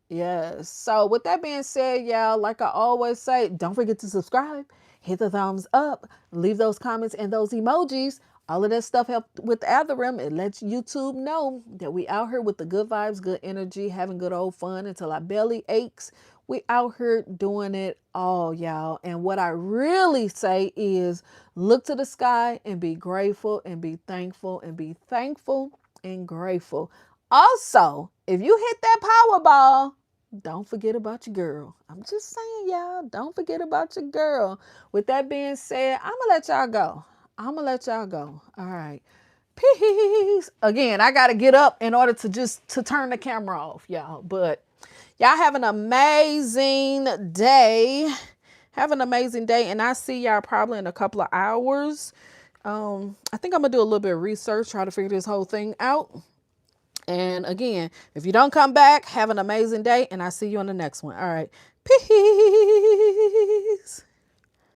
Yes. So with that being said, y'all, like I always say, don't forget to subscribe, hit the thumbs up, leave those comments and those emojis. All of that stuff helps with the algorithm. It lets YouTube know that we out here with the good vibes, good energy, having good old fun until our belly aches. We out here doing it all, y'all. And what I really say is look to the sky and be grateful and be thankful and be thankful and grateful. Also, if you hit that Powerball, don't forget about your girl. I'm just saying, y'all, don't forget about your girl. With that being said, I'm going to let y'all go. All right. Peace. Again, I got to get up in order to turn the camera off, y'all. But y'all have an amazing day. Have an amazing day. And I see y'all probably in a couple of hours. I think I'm going to do a little bit of research, try to figure this whole thing out. And again, if you don't come back, have an amazing day. And I'll see you on the next one. All right. Peace.